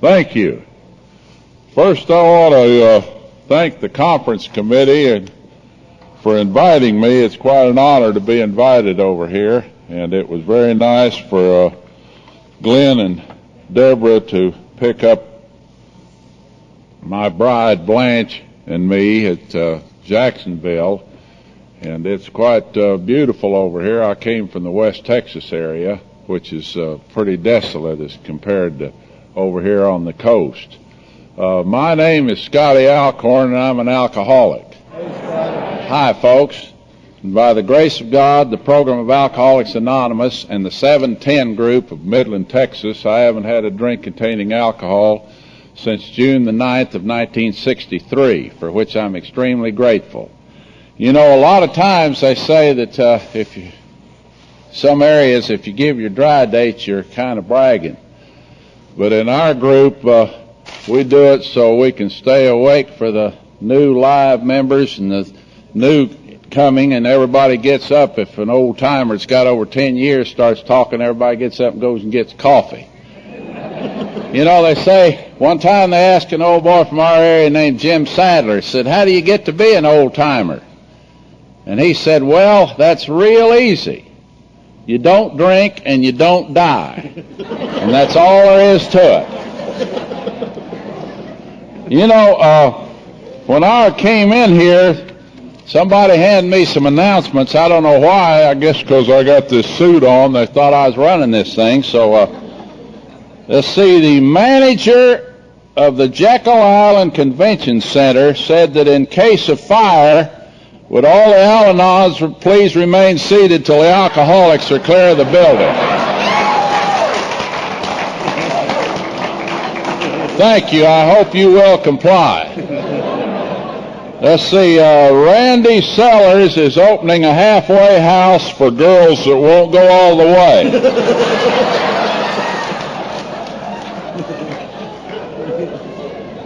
Thank you. First, I want to thank the conference committee for inviting me. It's quite an honor to be invited over here, and it was very nice for Glenn and Deborah to pick up my bride Blanche and me at Jacksonville, and it's quite beautiful over here. I came from the West Texas area, which is pretty desolate as compared to over here on the coast. My name is Scotty A, and I'm an alcoholic. Hi, folks. And by the grace of God, the program of Alcoholics Anonymous and the 710 group of Midland, Texas, I haven't had a drink containing alcohol since June the 9th of 1963, for which I'm extremely grateful. You know, a lot of times they say that some areas, if you give your dry dates, you're kind of bragging. But in our group, we do it so we can stay awake for the new live members and the new coming, and everybody gets up. If an old timer that's got over 10 years starts talking, everybody gets up and goes and gets coffee. You know, they say, one time they asked an old boy from our area named Jim Sadler, said, how do you get to be an old timer? And he said, well, that's real easy. You don't drink and you don't die. And that's all there is to it. You know, when I came in here, somebody handed me some announcements. I don't know why. I guess because I got this suit on. They thought I was running this thing. So let's see. The manager of the Jekyll Island Convention Center said that in case of fire, would all the Al-Anons please remain seated till the alcoholics are clear of the building? Thank you. I hope you will comply. Let's see. Randy Sellers is opening a halfway house for girls that won't go all the way.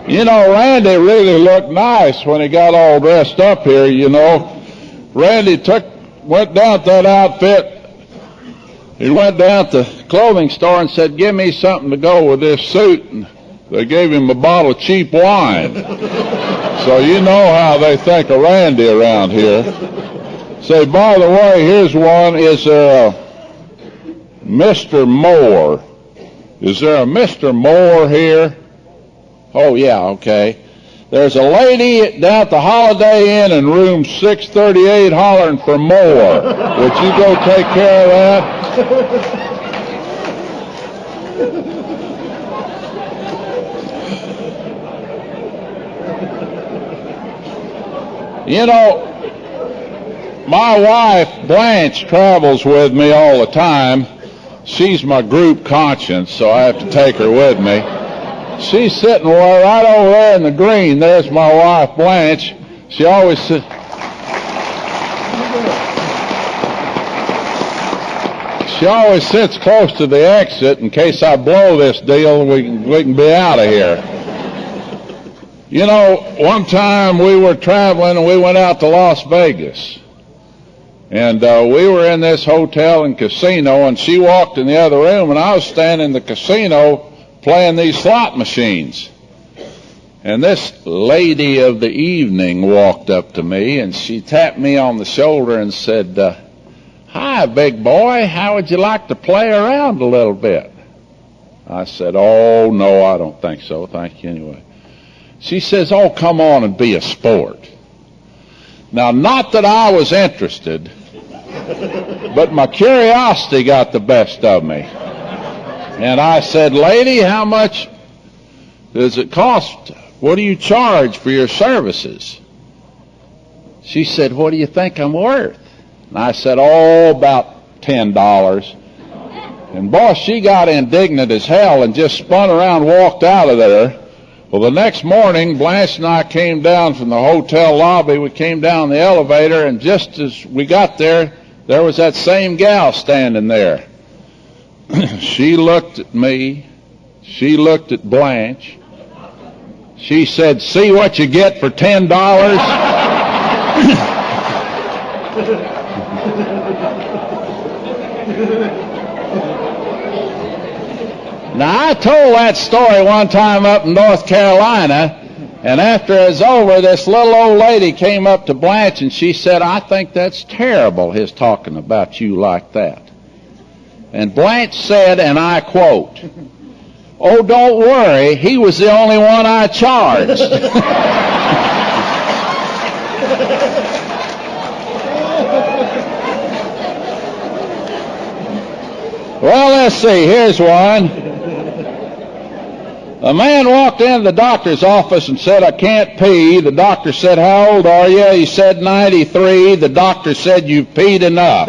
You know, Randy really looked nice when he got all dressed up here, you know. Randy went down to that outfit. He went down to the clothing store and said, give me something to go with this suit. And they gave him a bottle of cheap wine. So you know how they think of Randy around here. Say, by the way, here's one. Is there a Mr. Moore? Is there a Mr. Moore here? Oh, yeah, okay. There's a lady down at the Holiday Inn in room 638 hollering for more. Would you go take care of that? You know, my wife, Blanche, travels with me all the time. She's my group conscience, so I have to take her with me. She's sitting right over there in the green. There's my wife, Blanche. She always sits close to the exit in case I blow this deal. We can be out of here. You know, one time we were traveling and we went out to Las Vegas. And we were in this hotel and casino, and she walked in the other room, and I was standing in the casino playing these slot machines. And this lady of the evening walked up to me, and she tapped me on the shoulder and said, hi, big boy, how would you like to play around a little bit? I said, oh, no, I don't think so. Thank you anyway. She says, oh, come on and be a sport. Now, not that I was interested, but my curiosity got the best of me. And I said, lady, how much does it cost? What do you charge for your services? She said, what do you think I'm worth? And I said, oh, about $10. And boy, she got indignant as hell and just spun around and walked out of there. Well, the next morning, Blanche and I came down from the hotel lobby. We came down the elevator, and just as we got there, there was that same gal standing there. She looked at me. She looked at Blanche. She said, see what you get for $10? Now, I told that story one time up in North Carolina, and after it was over, this little old lady came up to Blanche and she said, "I think that's terrible, his talking about you like that." And Blanche said, and I quote, "Oh, don't worry, he was the only one I charged." Well, let's see, here's one. A man walked into the doctor's office and said, "I can't pee." The doctor said, "How old are you?" He said, 93. The doctor said, "You've peed enough."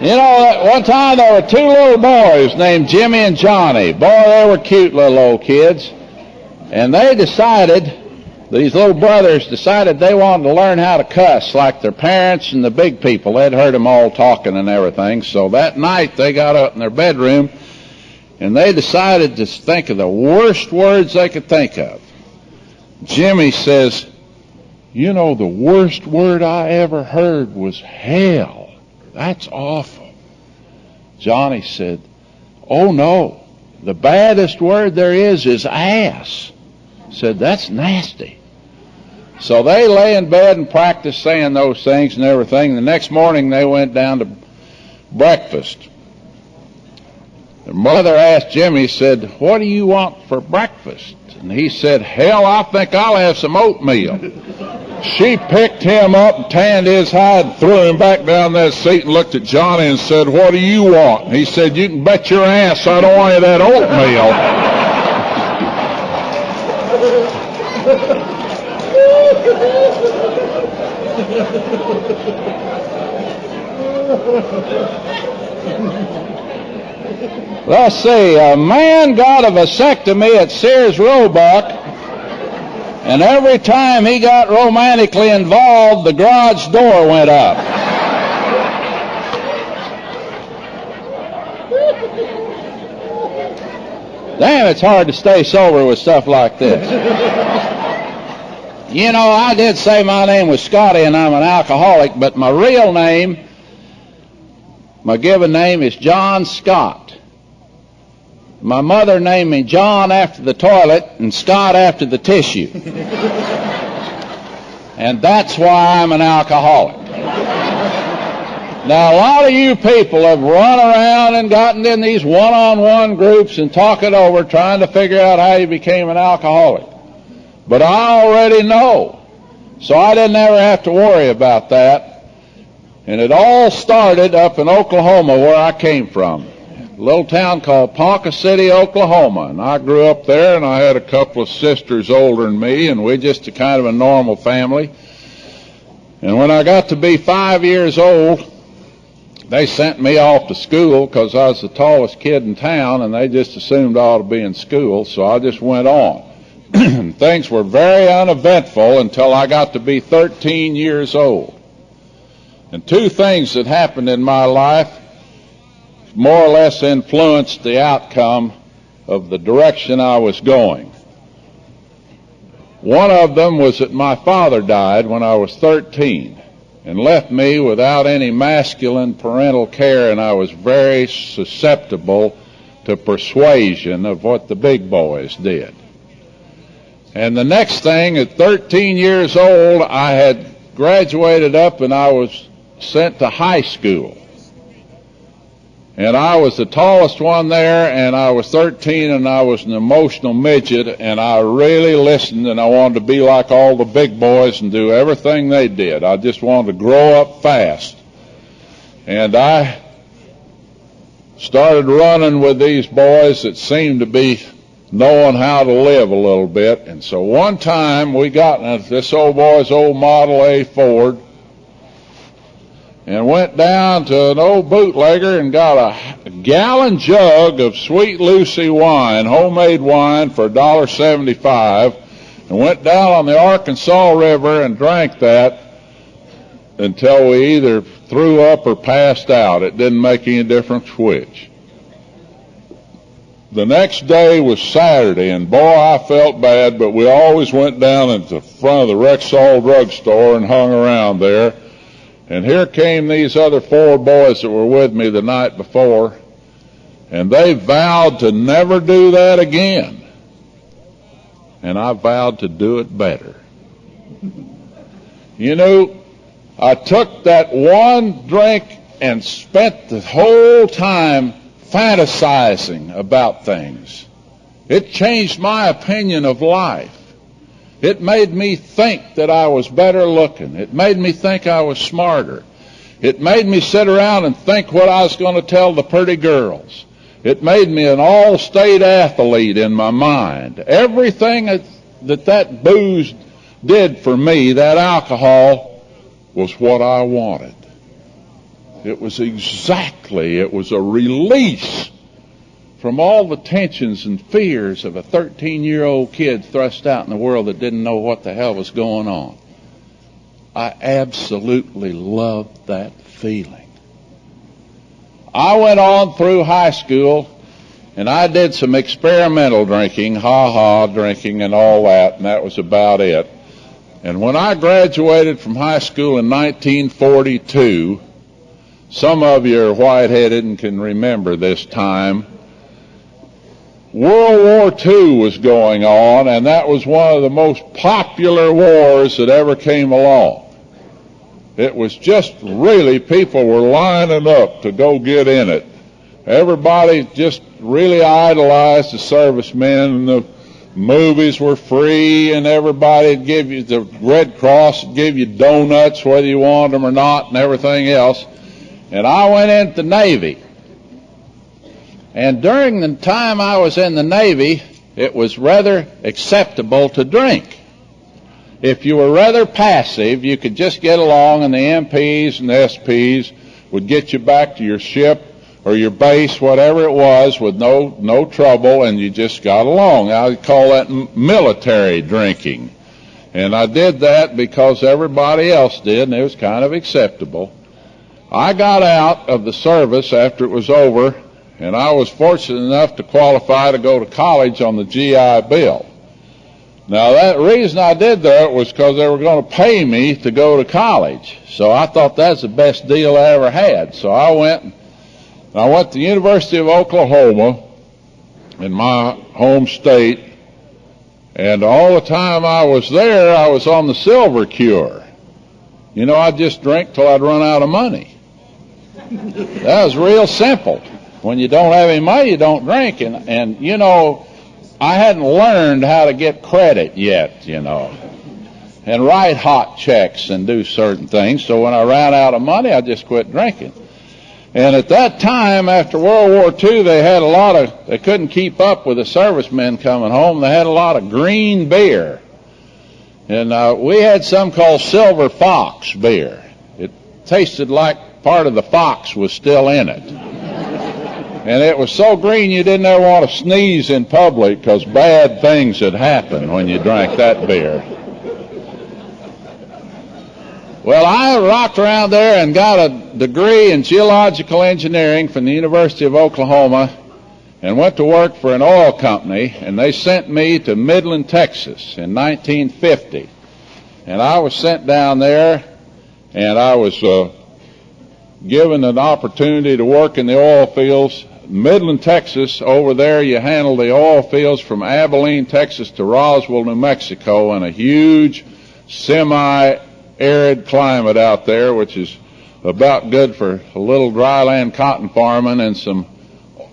You know, one time there were two little boys named Jimmy and Johnny. Boy, they were cute little old kids. And they decided, these little brothers decided they wanted to learn how to cuss like their parents and the big people. They'd heard them all talking and everything. So that night they got up in their bedroom and they decided to think of the worst words they could think of. Jimmy says, "You know, the worst word I ever heard was hell. That's awful." Johnny said, "Oh no, the baddest word there is ass." Said, "That's nasty." So they lay in bed and practiced saying those things and everything. The next morning they went down to breakfast. Their mother asked Jimmy, said, "What do you want for breakfast?" And he said, "Hell, I think I'll have some oatmeal." She picked him up and tanned his hide, threw him back down that seat and looked at Johnny and said, "What do you want?" And he said, "You can bet your ass I don't want any of that oatmeal." Let's see, a man got a vasectomy at Sears Roebuck, and every time he got romantically involved, the garage door went up. Damn, it's hard to stay sober with stuff like this. You know, I did say my name was Scotty and I'm an alcoholic, but my real name, my given name is John Scott. My mother named me John after the toilet and Scott after the tissue. And that's why I'm an alcoholic. Now, a lot of you people have run around and gotten in these one-on-one groups and talk it over trying to figure out how you became an alcoholic. But I already know, so I didn't ever have to worry about that. And it all started up in Oklahoma, where I came from. A little town called Ponca City, Oklahoma. And I grew up there, and I had a couple of sisters older than me, and we're just a kind of a normal family. And when I got to be 5 years old, they sent me off to school because I was the tallest kid in town, and they just assumed I ought to be in school, so I just went on. Things were very uneventful until I got to be 13 years old. And two things that happened in my life more or less influenced the outcome of the direction I was going. One of them was that my father died when I was 13 and left me without any masculine parental care, and I was very susceptible to persuasion of what the big boys did. And the next thing, at 13 years old, I had graduated up and I was sent to high school. And I was the tallest one there, and I was 13, and I was an emotional midget, and I really listened, and I wanted to be like all the big boys and do everything they did. I just wanted to grow up fast. And I started running with these boys that seemed to be knowing how to live a little bit. And so one time we got in this old boy's old Model A Ford and went down to an old bootlegger and got a gallon jug of Sweet Lucy wine, homemade wine, for $1.75, and went down on the Arkansas River and drank that until we either threw up or passed out. It didn't make any difference which. The next day was Saturday, and boy, I felt bad, but we always went down into the front of the Rexall drugstore and hung around there. And here came these other 4 boys that were with me the night before, and they vowed to never do that again. And I vowed to do it better. You know, I took that one drink and spent the whole time fantasizing about things. It changed my opinion of life. It made me think that I was better looking. It made me think I was smarter. It made me sit around and think what I was going to tell the pretty girls. It made me an all-state athlete in my mind. Everything that booze did for me, that alcohol, was what I wanted. It was a release from all the tensions and fears of a 13-year-old kid thrust out in the world that didn't know what the hell was going on. I absolutely loved that feeling. I went on through high school, and I did some experimental drinking, ha-ha drinking and all that, and that was about it. And when I graduated from high school in 1942, some of you are white-headed and can remember this time, World War II was going on, and that was one of the most popular wars that ever came along. It was just really, people were lining up to go get in it. Everybody just really idolized the servicemen, and the movies were free, and everybody would give you, the Red Cross would give you donuts whether you wanted them or not, and everything else. And I went into the Navy. And during the time I was in the Navy, it was rather acceptable to drink. If you were rather passive, you could just get along, and the MPs and the SPs would get you back to your ship or your base, whatever it was, with no trouble, and you just got along. I would call that military drinking. And I did that because everybody else did, and it was kind of acceptable. I got out of the service after it was over, and I was fortunate enough to qualify to go to college on the GI Bill. Now, that reason I did that was because they were going to pay me to go to college. So I thought that's the best deal I ever had. So I went to the University of Oklahoma in my home state, and all the time I was there, I was on the silver cure. You know, I'd just drink till I'd run out of money. That was real simple. When you don't have any money, you don't drink. And you know, I hadn't learned how to get credit yet, you know, and write hot checks and do certain things. So when I ran out of money, I just quit drinking. And at that time, after World War II, they couldn't keep up with the servicemen coming home. They had a lot of green beer. And we had some called Silver Fox beer. It tasted like part of the fox was still in it. And it was so green you didn't ever want to sneeze in public because bad things had happened when you drank that beer. Well, I rocked around there and got a degree in geological engineering from the University of Oklahoma and went to work for an oil company, and they sent me to Midland, Texas in 1950. And I was sent down there, and I was given an opportunity to work in the oil fields. Midland, Texas, over there you handle the oil fields from Abilene, Texas to Roswell, New Mexico, in a huge semi-arid climate out there, which is about good for a little dryland cotton farming and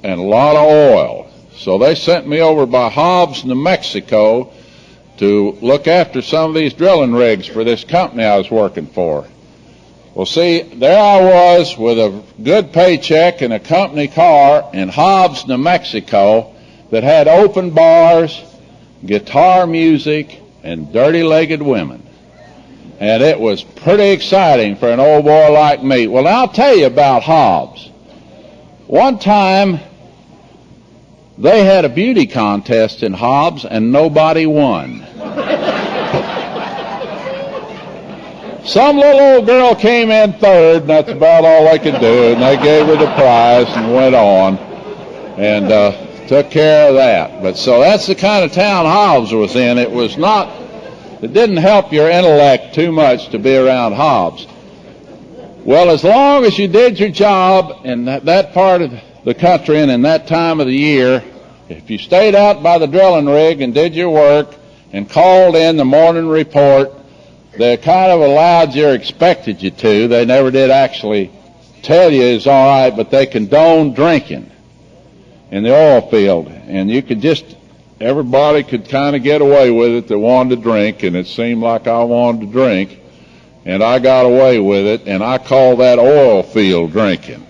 a lot of oil. So they sent me over by Hobbs, New Mexico, to look after some of these drilling rigs for this company I was working for. Well, see, there I was with a good paycheck and a company car in Hobbs, New Mexico, that had open bars, guitar music, and dirty-legged women. And it was pretty exciting for an old boy like me. Well, I'll tell you about Hobbs. One time, they had a beauty contest in Hobbs, and nobody won. Some little old girl came in third, and that's about all they could do, and they gave her the prize and went on and took care of that. But so that's the kind of town Hobbs was in. It didn't help your intellect too much to be around Hobbs. Well, as long as you did your job in that part of the country and in that time of the year, if you stayed out by the drilling rig and did your work and called in the morning report, they kind of allowed you or expected you to. They never did actually tell you it's all right, but they condoned drinking in the oil field. And you could just, everybody could kind of get away with it that wanted to drink, and it seemed like I wanted to drink. And I got away with it, and I call that oil field drinking.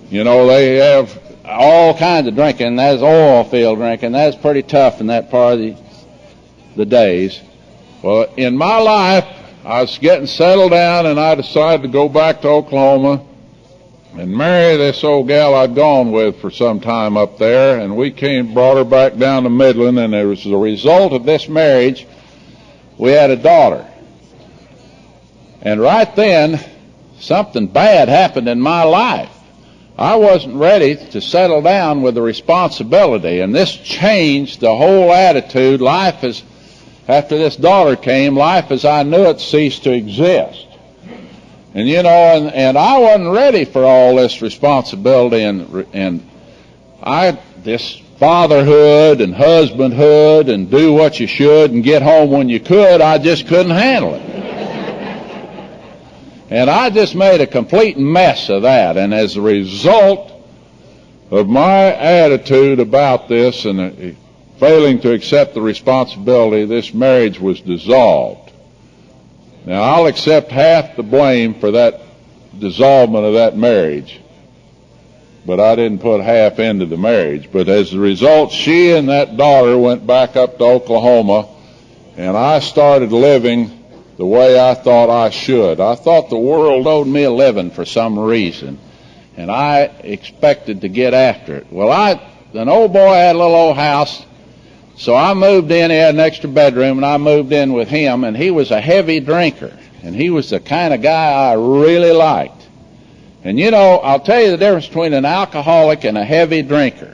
You know, they have all kinds of drinking. That's oil field drinking. That's pretty tough in that part of the days. Well, in my life, I was getting settled down, and I decided to go back to Oklahoma and marry this old gal I'd gone with for some time up there, and we brought her back down to Midland, and as a result of this marriage, we had a daughter. And right then, something bad happened in my life. I wasn't ready to settle down with the responsibility, and this changed the whole attitude. After this daughter came, life as I knew it ceased to exist. And you know, and I wasn't ready for all this responsibility and this fatherhood and husbandhood and do what you should and get home when you could. I just couldn't handle it. And I just made a complete mess of that. And as a result of my attitude about this and failing to accept the responsibility, this marriage was dissolved. Now, I'll accept half the blame for that dissolvement of that marriage, but I didn't put half into the marriage. But as a result, she and that daughter went back up to Oklahoma, and I started living the way I thought I should. I thought the world owed me a living for some reason, and I expected to get after it. Well, an old boy had a little old house, so I moved in. He had an extra bedroom, and I moved in with him, and he was a heavy drinker, and he was the kind of guy I really liked. And you know, I'll tell you the difference between an alcoholic and a heavy drinker.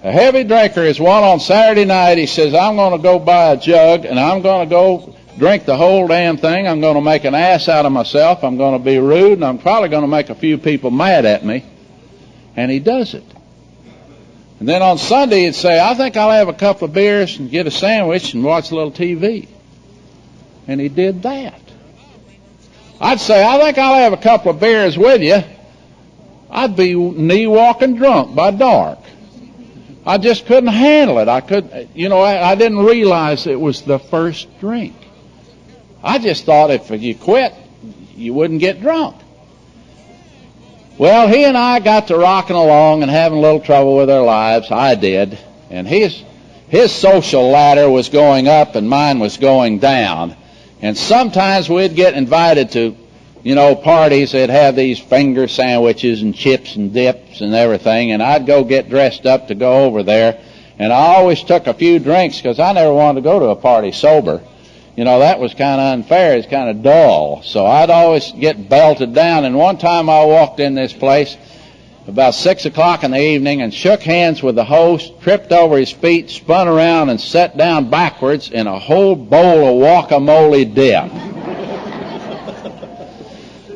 A heavy drinker is one on Saturday night, he says, I'm going to go buy a jug, and I'm going to go drink the whole damn thing. I'm going to make an ass out of myself. I'm going to be rude, and I'm probably going to make a few people mad at me. And he does it. And then on Sunday he'd say, I think I'll have a couple of beers and get a sandwich and watch a little TV. And he did that. I'd say, I think I'll have a couple of beers with you. I'd be knee-walking drunk by dark. I just couldn't handle it. I didn't realize it was the first drink. I just thought if you quit, you wouldn't get drunk. Well, he and I got to rocking along and having a little trouble with our lives. I did. And his social ladder was going up and mine was going down. And sometimes we'd get invited to, parties that have these finger sandwiches and chips and dips and everything. And I'd go get dressed up to go over there. And I always took a few drinks because I never wanted to go to a party sober. That was kind of unfair. It's kind of dull. So I'd always get belted down. And one time I walked in this place about 6 o'clock in the evening and shook hands with the host, tripped over his feet, spun around, and sat down backwards in a whole bowl of guacamole dip.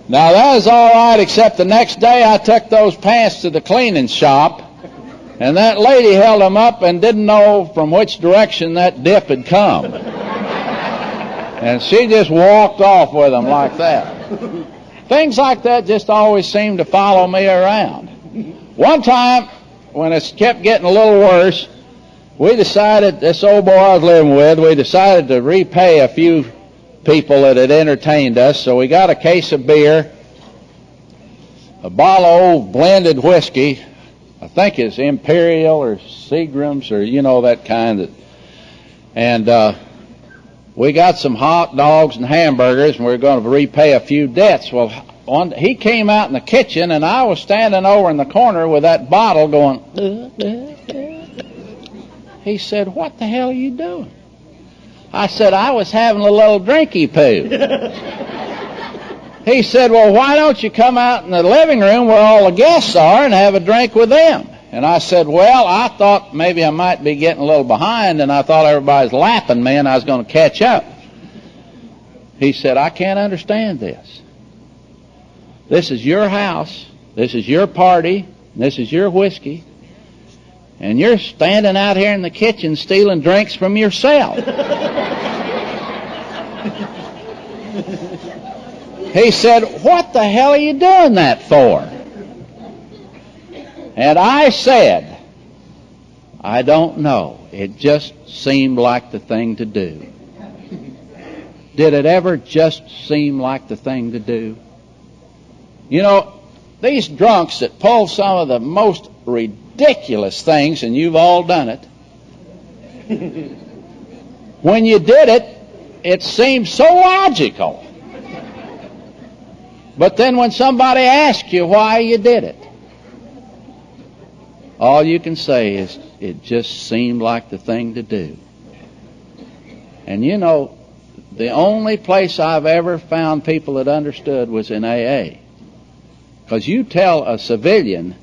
Now, that was all right, except the next day I took those pants to the cleaning shop, and that lady held them up and didn't know from which direction that dip had come. And she just walked off with them like that. Things like that just always seemed to follow me around. One time, when it kept getting a little worse, this old boy I was living with, we decided to repay a few people that had entertained us. So we got a case of beer, a bottle of old blended whiskey, I think it's Imperial or Seagram's or that kind. And we got some hot dogs and hamburgers, and we were going to repay a few debts. Well, he came out in the kitchen, and I was standing over in the corner with that bottle going, He said, what the hell are you doing? I said, I was having a little drinky poo. He said, well, why don't you come out in the living room where all the guests are and have a drink with them? And I said, well, I thought maybe I might be getting a little behind, and I thought everybody was lapping me and I was going to catch up. He said, I can't understand this. This is your house, this is your party, this is your whiskey, and you're standing out here in the kitchen stealing drinks from yourself. He said, what the hell are you doing that for? And I said, I don't know. It just seemed like the thing to do. Did it ever just seem like the thing to do? You know, these drunks that pull some of the most ridiculous things, and you've all done it, when you did it, it seemed so logical. But then when somebody asks you why you did it, all you can say is, it just seemed like the thing to do. And you know, the only place I've ever found people that understood was in AA. Because you tell a civilian,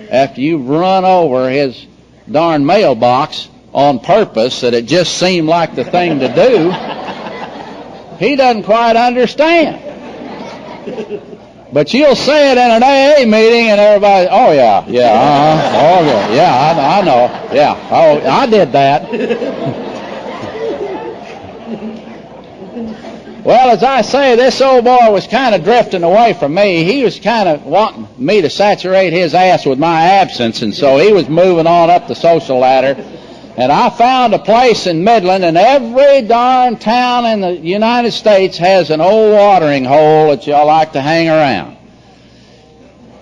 after you've run over his darn mailbox on purpose, that it just seemed like the thing to do, he doesn't quite understand. But you'll say it in an AA meeting and everybody, oh yeah, oh yeah, I know, yeah, oh, I did that. Well, as I say, this old boy was kind of drifting away from me. He was kind of wanting me to saturate his ass with my absence, and so he was moving on up the social ladder. And I found a place in Midland, and every darn town in the United States has an old watering hole that y'all like to hang around.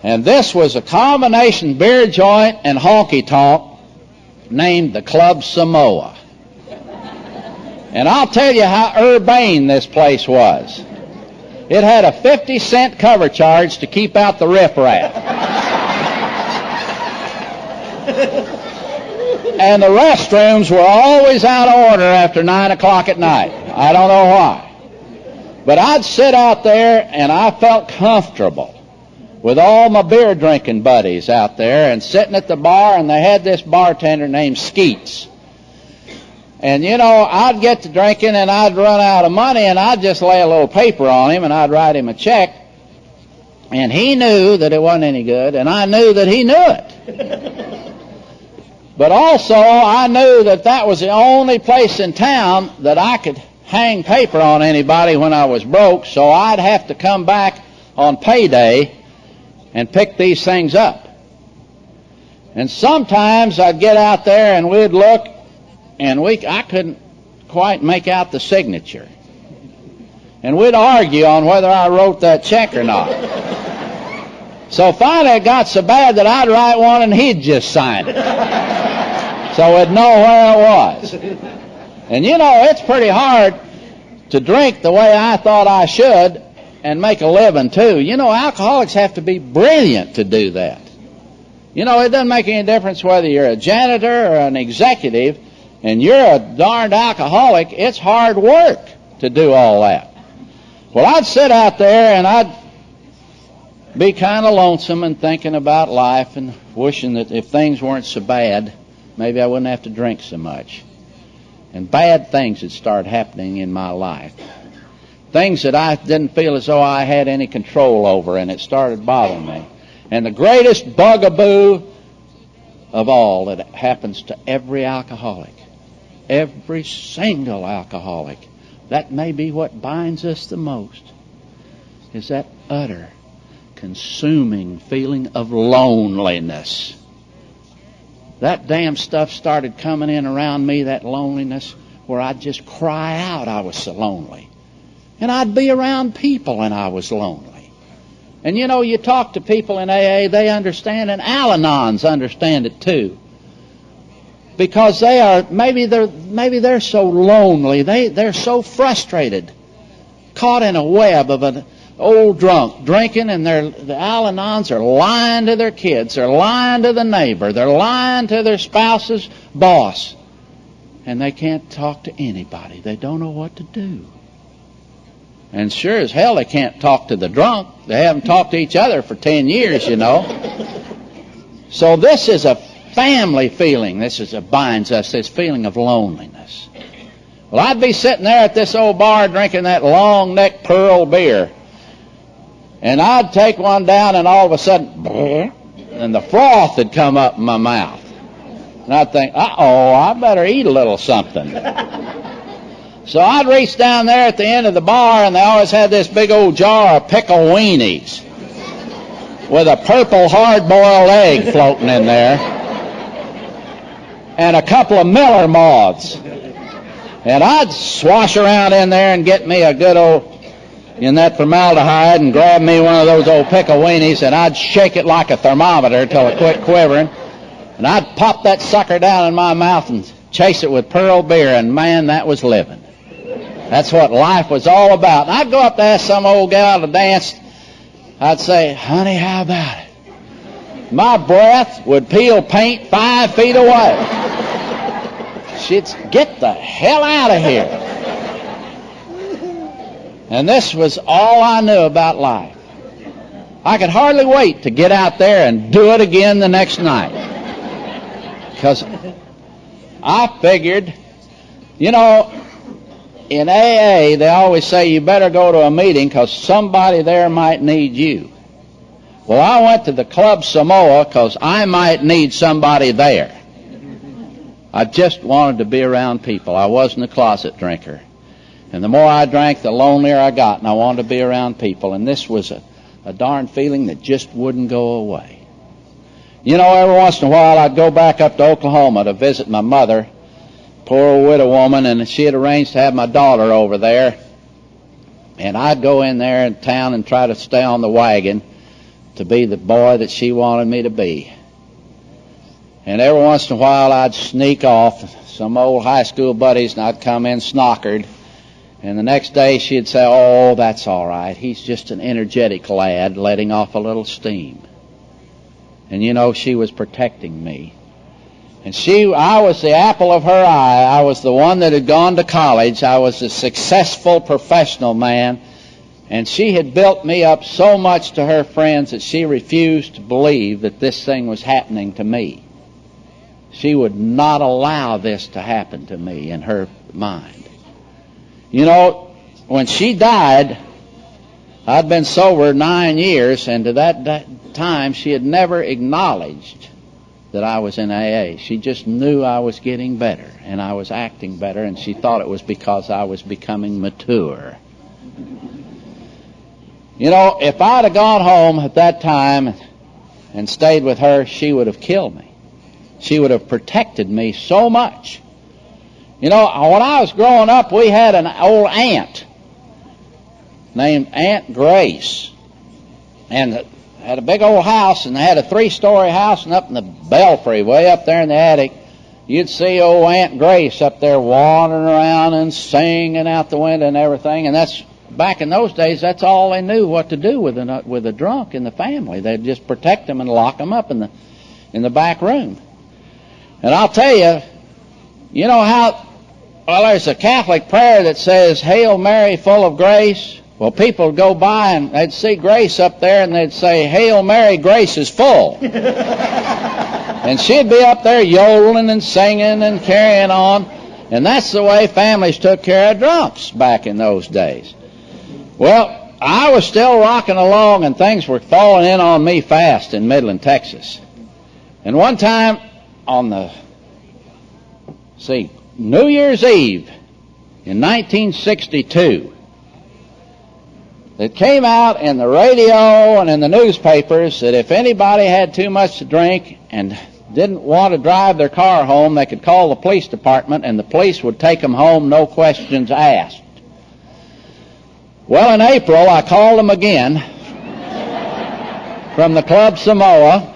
And this was a combination beer joint and honky-tonk named the Club Samoa. And I'll tell you how urbane this place was. It had a 50-cent cover charge to keep out the riffraff. And the restrooms were always out of order after 9 o'clock at night. I don't know why. But I'd sit out there and I felt comfortable with all my beer drinking buddies out there and sitting at the bar, and they had this bartender named Skeets. And you know, I'd get to drinking and I'd run out of money, and I'd just lay a little paper on him and I'd write him a check. And he knew that it wasn't any good, and I knew that he knew it. But also, I knew that that was the only place in town that I could hang paper on anybody when I was broke, so I'd have to come back on payday and pick these things up. And sometimes I'd get out there and we'd look, and I couldn't quite make out the signature. And we'd argue on whether I wrote that check or not. So finally it got so bad that I'd write one and he'd just sign it. So we'd know where it was. And you know, it's pretty hard to drink the way I thought I should and make a living too. You know, alcoholics have to be brilliant to do that. You know, it doesn't make any difference whether you're a janitor or an executive and you're a darned alcoholic. It's hard work to do all that. Well, I'd sit out there and I'd be kind of lonesome and thinking about life and wishing that if things weren't so bad, maybe I wouldn't have to drink so much. And bad things would start happening in my life. Things that I didn't feel as though I had any control over, and it started bothering me. And the greatest bugaboo of all that happens to every alcoholic, every single alcoholic, that may be what binds us the most, is that utter, consuming feeling of loneliness. That damn stuff started coming in around me, that loneliness, where I'd just cry out I was so lonely. And I'd be around people and I was lonely. And you know, you talk to people in AA, they understand, and Al-Anons understand it too. Because they are, maybe they're so lonely, they're so frustrated, caught in a web of an old drunk drinking, and the Al-Anons are lying to their kids, they're lying to the neighbor, they're lying to their spouse's boss, and they can't talk to anybody. They don't know what to do. And sure as hell they can't talk to the drunk. They haven't talked to each other for 10 years, you know. So this is a family feeling. This is what binds us, this feeling of loneliness. Well, I'd be sitting there at this old bar drinking that long neck pearl beer. And I'd take one down, and all of a sudden, and the froth would come up in my mouth. And I'd think, uh-oh, I better eat a little something. So I'd reach down there at the end of the bar, and they always had this big old jar of pickle weenies with a purple hard-boiled egg floating in there and a couple of Miller moths. And I'd swash around in there and get me a good old, in that formaldehyde, and grab me one of those old pickle weenies, and I'd shake it like a thermometer till it quit quivering. And I'd pop that sucker down in my mouth and chase it with pearl beer, and man, that was living. That's what life was all about. And I'd go up to ask some old gal to dance. I'd say, honey, how about it? My breath would peel paint 5 feet away. She'd get the hell out of here. And this was all I knew about life. I could hardly wait to get out there and do it again the next night. Because I figured, you know, in AA, they always say you better go to a meeting because somebody there might need you. Well, I went to the Club Samoa because I might need somebody there. I just wanted to be around people. I wasn't a closet drinker. And the more I drank, the lonelier I got, and I wanted to be around people. And this was a darn feeling that just wouldn't go away. You know, every once in a while I'd go back up to Oklahoma to visit my mother, poor old widow woman, and she had arranged to have my daughter over there. And I'd go in there in town and try to stay on the wagon to be the boy that she wanted me to be. And every once in a while I'd sneak off some old high school buddies, and I'd come in snockered. And the next day she'd say, oh, that's all right. He's just an energetic lad letting off a little steam. And you know, she was protecting me. And I was the apple of her eye. I was the one that had gone to college. I was a successful professional man. And she had built me up so much to her friends that she refused to believe that this thing was happening to me. She would not allow this to happen to me in her mind. You know, when she died, I'd been sober 9 years, and to that time she had never acknowledged that I was in AA. She just knew I was getting better, and I was acting better, and she thought it was because I was becoming mature. You know, if I'd have gone home at that time and stayed with her, she would have killed me. She would have protected me so much. You know, when I was growing up, we had an old aunt named Aunt Grace, and had a big old house, and they had a 3-story house, and up in the belfry, way up there in the attic, you'd see old Aunt Grace up there wandering around and singing out the window and everything. And that's, back in those days, that's all they knew what to do with a drunk in the family. They'd just protect them and lock them up in the back room. And I'll tell you, you know how, well, there's a Catholic prayer that says, Hail Mary, full of grace. Well, people would go by and they'd see Grace up there, and they'd say, Hail Mary, grace is full. And she'd be up there yodeling and singing and carrying on. And that's the way families took care of drunks back in those days. Well, I was still rocking along, and things were falling in on me fast in Midland, Texas. And one time on New Year's Eve in 1962, it came out in the radio and in the newspapers that if anybody had too much to drink and didn't want to drive their car home, they could call the police department, and the police would take them home, no questions asked. Well, in April, I called them again from the Club Samoa,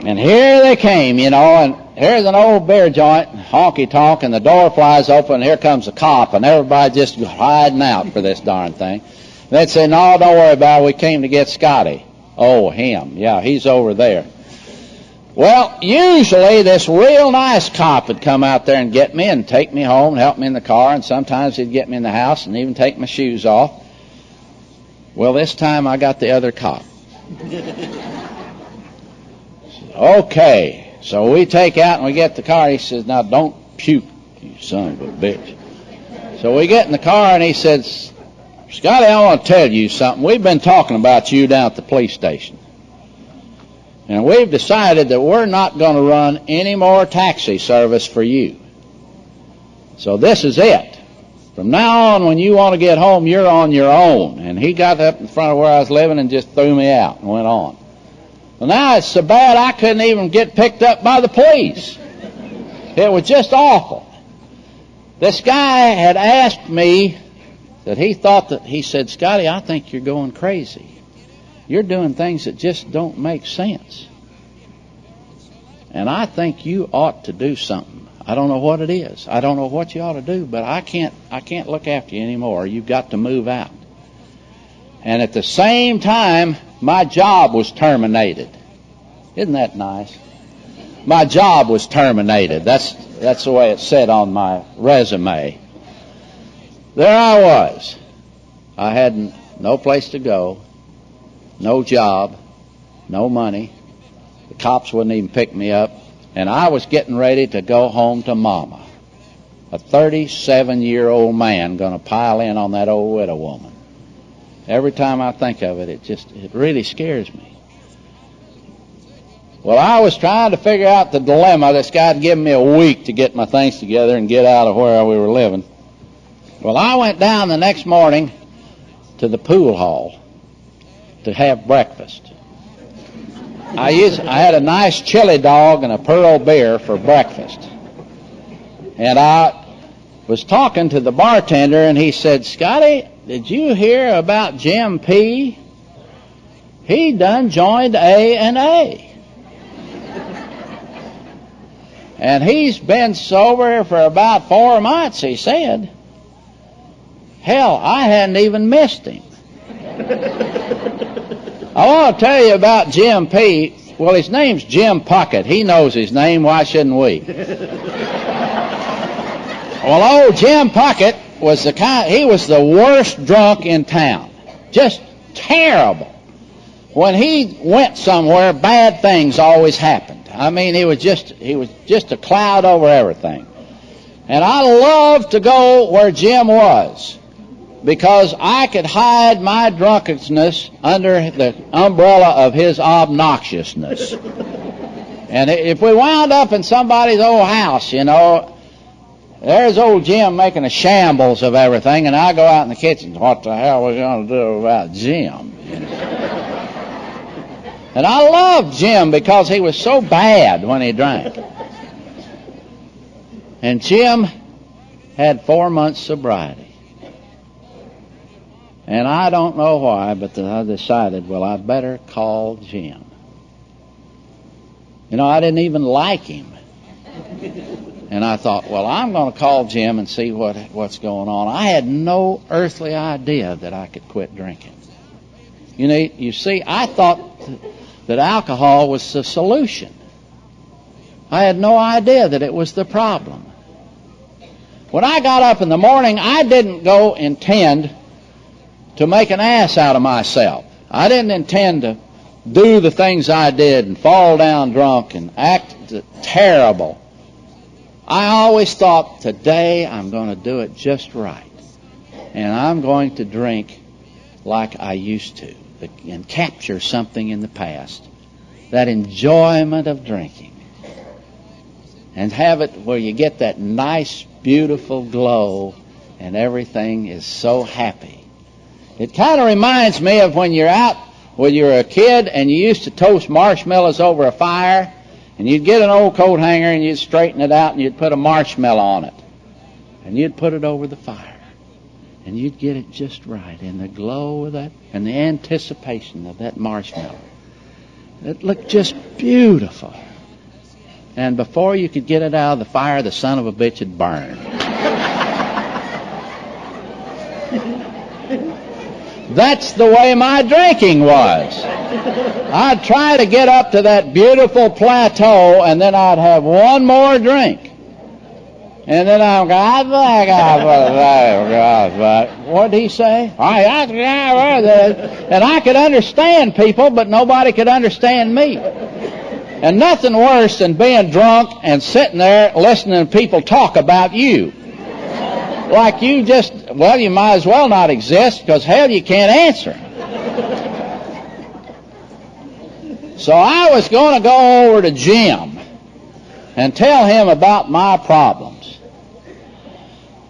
and here they came, you know, and here's an old beer joint, honky-tonk, and the door flies open, and here comes a cop, and everybody just hiding out for this darn thing. They'd say, no, don't worry about it, we came to get Scotty. Oh, him. Yeah, he's over there. Well, usually this real nice cop would come out there and get me and take me home and help me in the car, and sometimes he'd get me in the house and even take my shoes off. Well, this time I got the other cop. Okay, so we take out and we get the car. He says, now don't puke, you son of a bitch. So we get in the car, and he says, Scotty, I want to tell you something. We've been talking about you down at the police station. And we've decided that we're not going to run any more taxi service for you. So this is it. From now on, when you want to get home, you're on your own. And he got up in front of where I was living and just threw me out and went on. Well, now it's so bad I couldn't even get picked up by the police. It was just awful. This guy had asked me that he said, Scotty, I think you're going crazy. You're doing things that just don't make sense. And I think you ought to do something. I don't know what it is. I don't know what you ought to do, but I can't look after you anymore. You've got to move out. And at the same time, my job was terminated. Isn't that nice? My job was terminated. That's the way it said on my resume. There I was. I had no place to go, no job, no money. The cops wouldn't even pick me up. And I was getting ready to go home to Mama. A 37-year-old man going to pile in on that old widow woman. Every time I think of it, it really scares me. Well, I was trying to figure out the dilemma. This guy had given me a week to get my things together and get out of where we were living. Well, I went down the next morning to the pool hall to have breakfast. I had a nice chili dog and a pearl beer for breakfast. And I was talking to the bartender, and he said, Scotty, did you hear about Jim P.? He done joined A&A. And he's been sober for about 4 months, he said. Hell, I hadn't even missed him. I want to tell you about Jim P. Well, his name's Jim Puckett. He knows his name. Why shouldn't we? Well, old Jim Puckett was he was the worst drunk in town. Just terrible. When he went somewhere, bad things always happened. I mean, he was just a cloud over everything. And I loved to go where Jim was, because I could hide my drunkenness under the umbrella of his obnoxiousness. And if we wound up in somebody's old house, there's old Jim making a shambles of everything, and I go out in the kitchen, what the hell are we going to do about Jim? And I loved Jim because he was so bad when he drank. And Jim had 4 months sobriety. And I don't know why, but I decided, well, I better call Jim. I didn't even like him. And I thought, well, I'm going to call Jim and see what's going on. I had no earthly idea that I could quit drinking. You see, I thought that alcohol was the solution. I had no idea that it was the problem. When I got up in the morning, I didn't go intend to make an ass out of myself. I didn't intend to do the things I did and fall down drunk and act terrible. I always thought, today I'm going to do it just right. And I'm going to drink like I used to and capture something in the past, that enjoyment of drinking, and have it where you get that nice, beautiful glow and everything is so happy. It kind of reminds me of when you're out, when you were a kid and you used to toast marshmallows over a fire, and you'd get an old coat hanger and you'd straighten it out and you'd put a marshmallow on it, and you'd put it over the fire, and you'd get it just right, and the glow of that and the anticipation of that marshmallow. It looked just beautiful. And before you could get it out of the fire, the son of a bitch had burned. That's the way my drinking was. I'd try to get up to that beautiful plateau, and then I'd have one more drink. And then I'm going, what did he say? And I could understand people, but nobody could understand me. And nothing worse than being drunk and sitting there listening to people talk about you. Like you just well, you might as well not exist, because hell, you can't answer. So I was going to go over to Jim and tell him about my problems.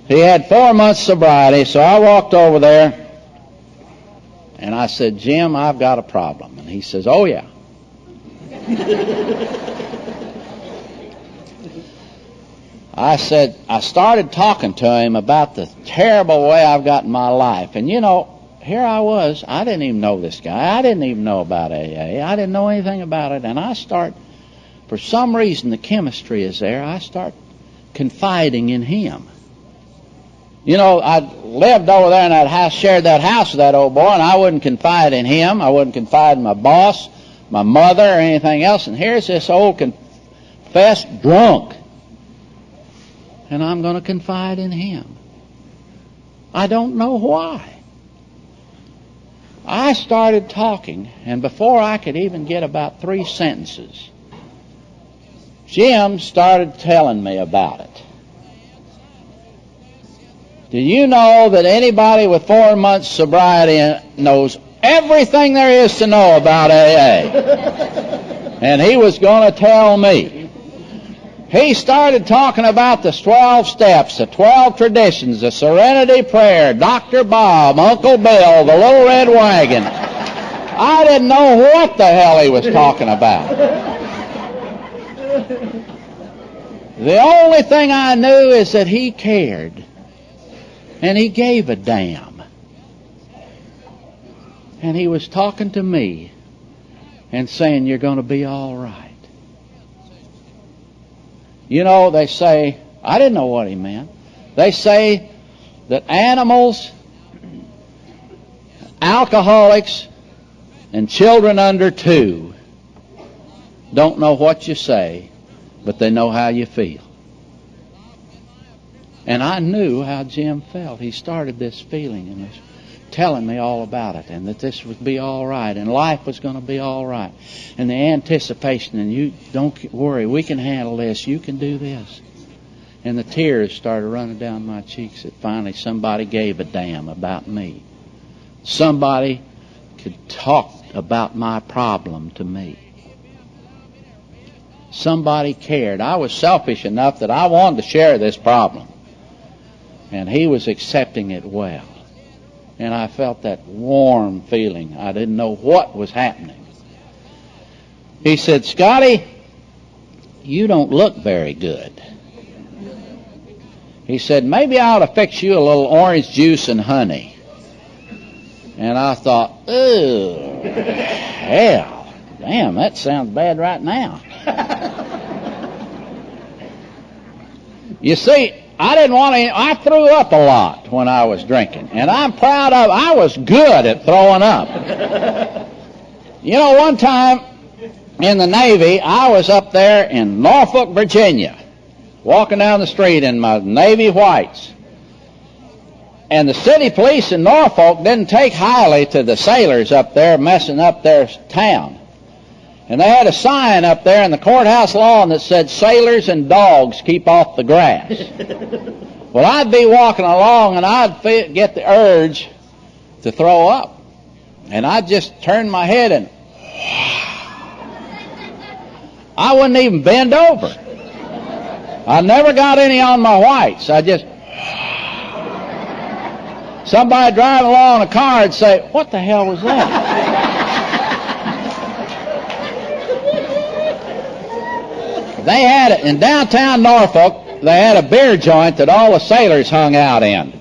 He had 4 months sobriety, so I walked over there and I said, Jim, I've got a problem. And he says, oh, yeah. I started talking to him about the terrible way I've got in my life. And you know, here I was, I didn't even know this guy. I didn't even know about AA. I didn't know anything about it. And I start, for some reason, the chemistry is there. I start confiding in him. You know, I lived over there in that house, shared that house with that old boy, and I wouldn't confide in him. I wouldn't confide in my boss, my mother, or anything else. And here's this old confessed drunk. And I'm going to confide in him. I don't know why. I started talking, and before I could even get about 3 sentences, Jim started telling me about it. Do you know that anybody with 4 months sobriety knows everything there is to know about AA? And he was going to tell me. He started talking about the 12 steps, the 12 traditions, the Serenity Prayer, Dr. Bob, Uncle Bill, the Little Red Wagon. I didn't know what the hell he was talking about. The only thing I knew is that he cared. And he gave a damn. And he was talking to me and saying, you're going to be all right. You know, they say, I didn't know what he meant. They say that animals, alcoholics, and children under 2 don't know what you say, but they know how you feel. And I knew how Jim felt. He started this feeling and was telling me all about it, and that this would be all right, and life was going to be all right, and the anticipation, and you don't worry, we can handle this, you can do this. And the tears started running down my cheeks that finally somebody gave a damn about me. Somebody could talk about my problem to me. Somebody cared. I was selfish enough that I wanted to share this problem, and he was accepting it well. And I felt that warm feeling. I didn't know what was happening. He said, Scotty, you don't look very good. He said, maybe I ought to fix you a little orange juice and honey. And I thought, oh, hell, damn, that sounds bad right now. You see, I didn't want to, I threw up a lot when I was drinking. And I'm proud of, I was good at throwing up. You know, one time in the Navy, I was up there in Norfolk, Virginia, walking down the street in my Navy whites. And the city police in Norfolk didn't take highly to the sailors up there messing up their town. And they had a sign up there in the courthouse lawn that said, sailors and dogs keep off the grass. Well, I'd be walking along and I'd get the urge to throw up. And I'd just turn my head and I wouldn't even bend over. I never got any on my whites. I just... Somebody driving along in a car would say, what the hell was that? They had it in downtown Norfolk. They had a beer joint that all the sailors hung out in.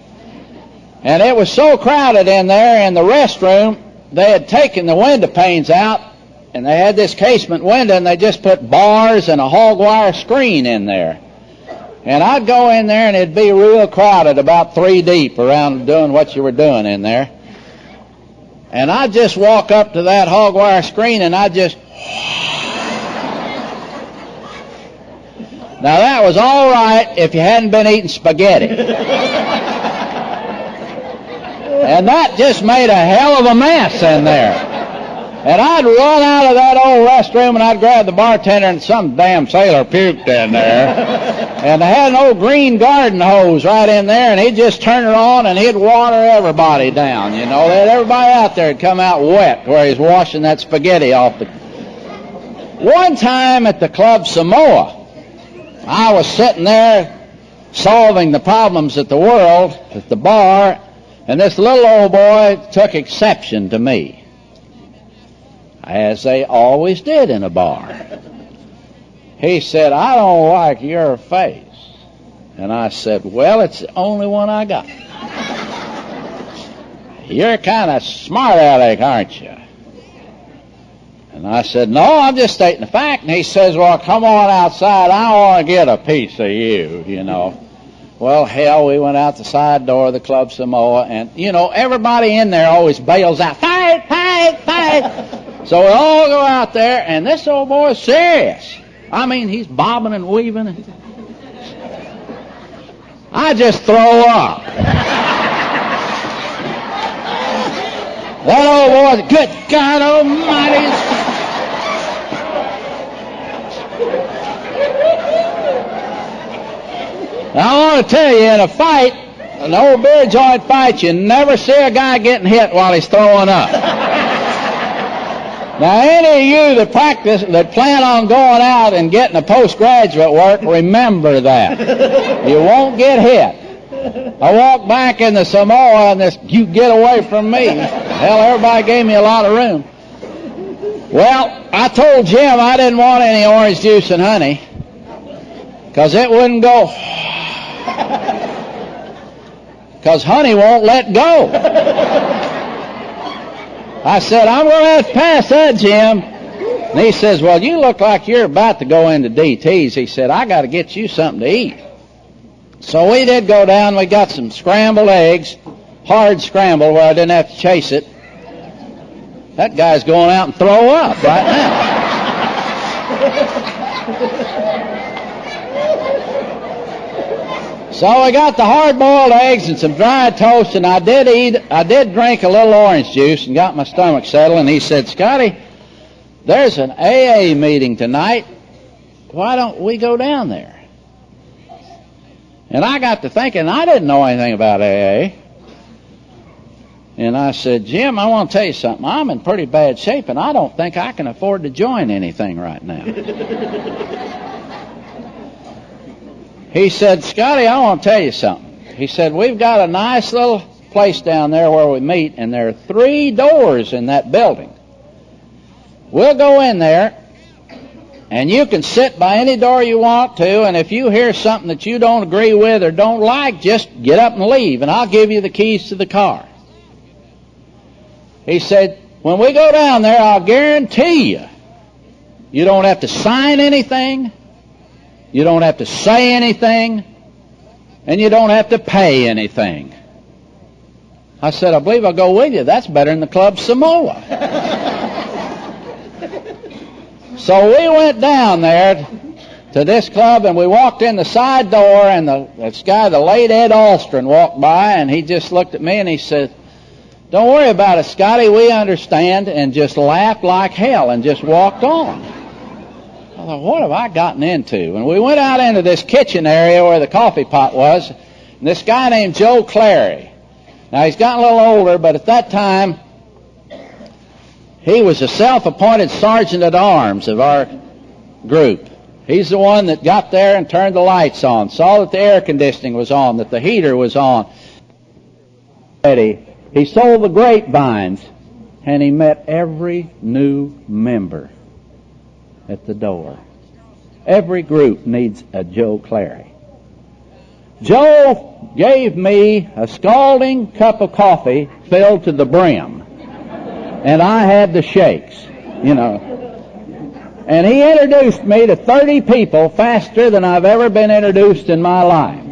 And it was so crowded in there in the restroom, they had taken the window panes out, and they had this casement window, and they just put bars and a hog wire screen in there. And I'd go in there, and it'd be real crowded, about 3 deep, around doing what you were doing in there. And I'd just walk up to that hog wire screen, and I'd just... Now, that was all right if you hadn't been eating spaghetti. And that just made a hell of a mess in there. And I'd run out of that old restroom and I'd grab the bartender, and some damn sailor puked in there. And they had an old green garden hose right in there, and he'd just turn it on and he'd water everybody down, you know. Everybody out there would come out wet where he's washing that spaghetti off the... One time at the Club Samoa, I was sitting there solving the problems of the world at the bar, and this little old boy took exception to me, as they always did in a bar. He said, "I don't like your face." And I said, "Well, it's the only one I got." "You're kind of smart aleck, aren't you?" And I said, "No, I'm just stating the fact." And he says, "Well, come on outside. I want to get a piece of you, you know." Well, hell, we went out the side door of the Club Samoa, and, you know, everybody in there always bails out, "Fight, fight, fight." So we all go out there, and this old boy's serious. I mean, he's bobbing and weaving. And I just throw up. That old boy, good God Almighty. Now, I want to tell you, in a fight, an old beer joint fight, you never see a guy getting hit while he's throwing up. Now, any of you that plan on going out and getting a postgraduate work, remember that. You won't get hit. I walked back in the Samoa, and you get away from me. Hell, everybody gave me a lot of room. Well, I told Jim I didn't want any orange juice and honey, because it wouldn't go. Because honey won't let go. I said, "I'm going to have to pass that, Jim." And he says, "Well, you look like you're about to go into DTs." He said, "I got to get you something to eat." So we did go down. We got some scrambled eggs, hard scrambled where I didn't have to chase it. That guy's going out and throw up right now. So we got the hard-boiled eggs and some dried toast, and I did drink a little orange juice and got my stomach settled. And he said, "Scotty, there's an AA meeting tonight. Why don't we go down there?" And I got to thinking, I didn't know anything about AA. And I said, "Jim, I want to tell you something. I'm in pretty bad shape, and I don't think I can afford to join anything right now." He said, "Scotty, I want to tell you something." He said, "We've got a nice little place down there where we meet, and there are 3 doors in that building. We'll go in there, and you can sit by any door you want to, and if you hear something that you don't agree with or don't like, just get up and leave, and I'll give you the keys to the car." He said, "When we go down there, I'll guarantee you, you don't have to sign anything, you don't have to say anything, and you don't have to pay anything." I said, "I believe I'll go with you. That's better than the Club Samoa." So we went down there to this club, and we walked in the side door, and this guy, the late Ed Alstron, walked by, and he just looked at me, and he said, "Don't worry about it, Scotty, we understand," and just laughed like hell and just walked on. I thought, what have I gotten into? And we went out into this kitchen area where the coffee pot was, and this guy named Joe Clary. Now, he's gotten a little older, but at that time, he was a self-appointed sergeant at arms of our group. He's the one that got there and turned the lights on, saw that the air conditioning was on, that the heater was on. He sold the grapevines, and he met every new member at the door. Every group needs a Joe Clary. Joe gave me a scalding cup of coffee filled to the brim, and I had the shakes, you know. And he introduced me to 30 people faster than I've ever been introduced in my life.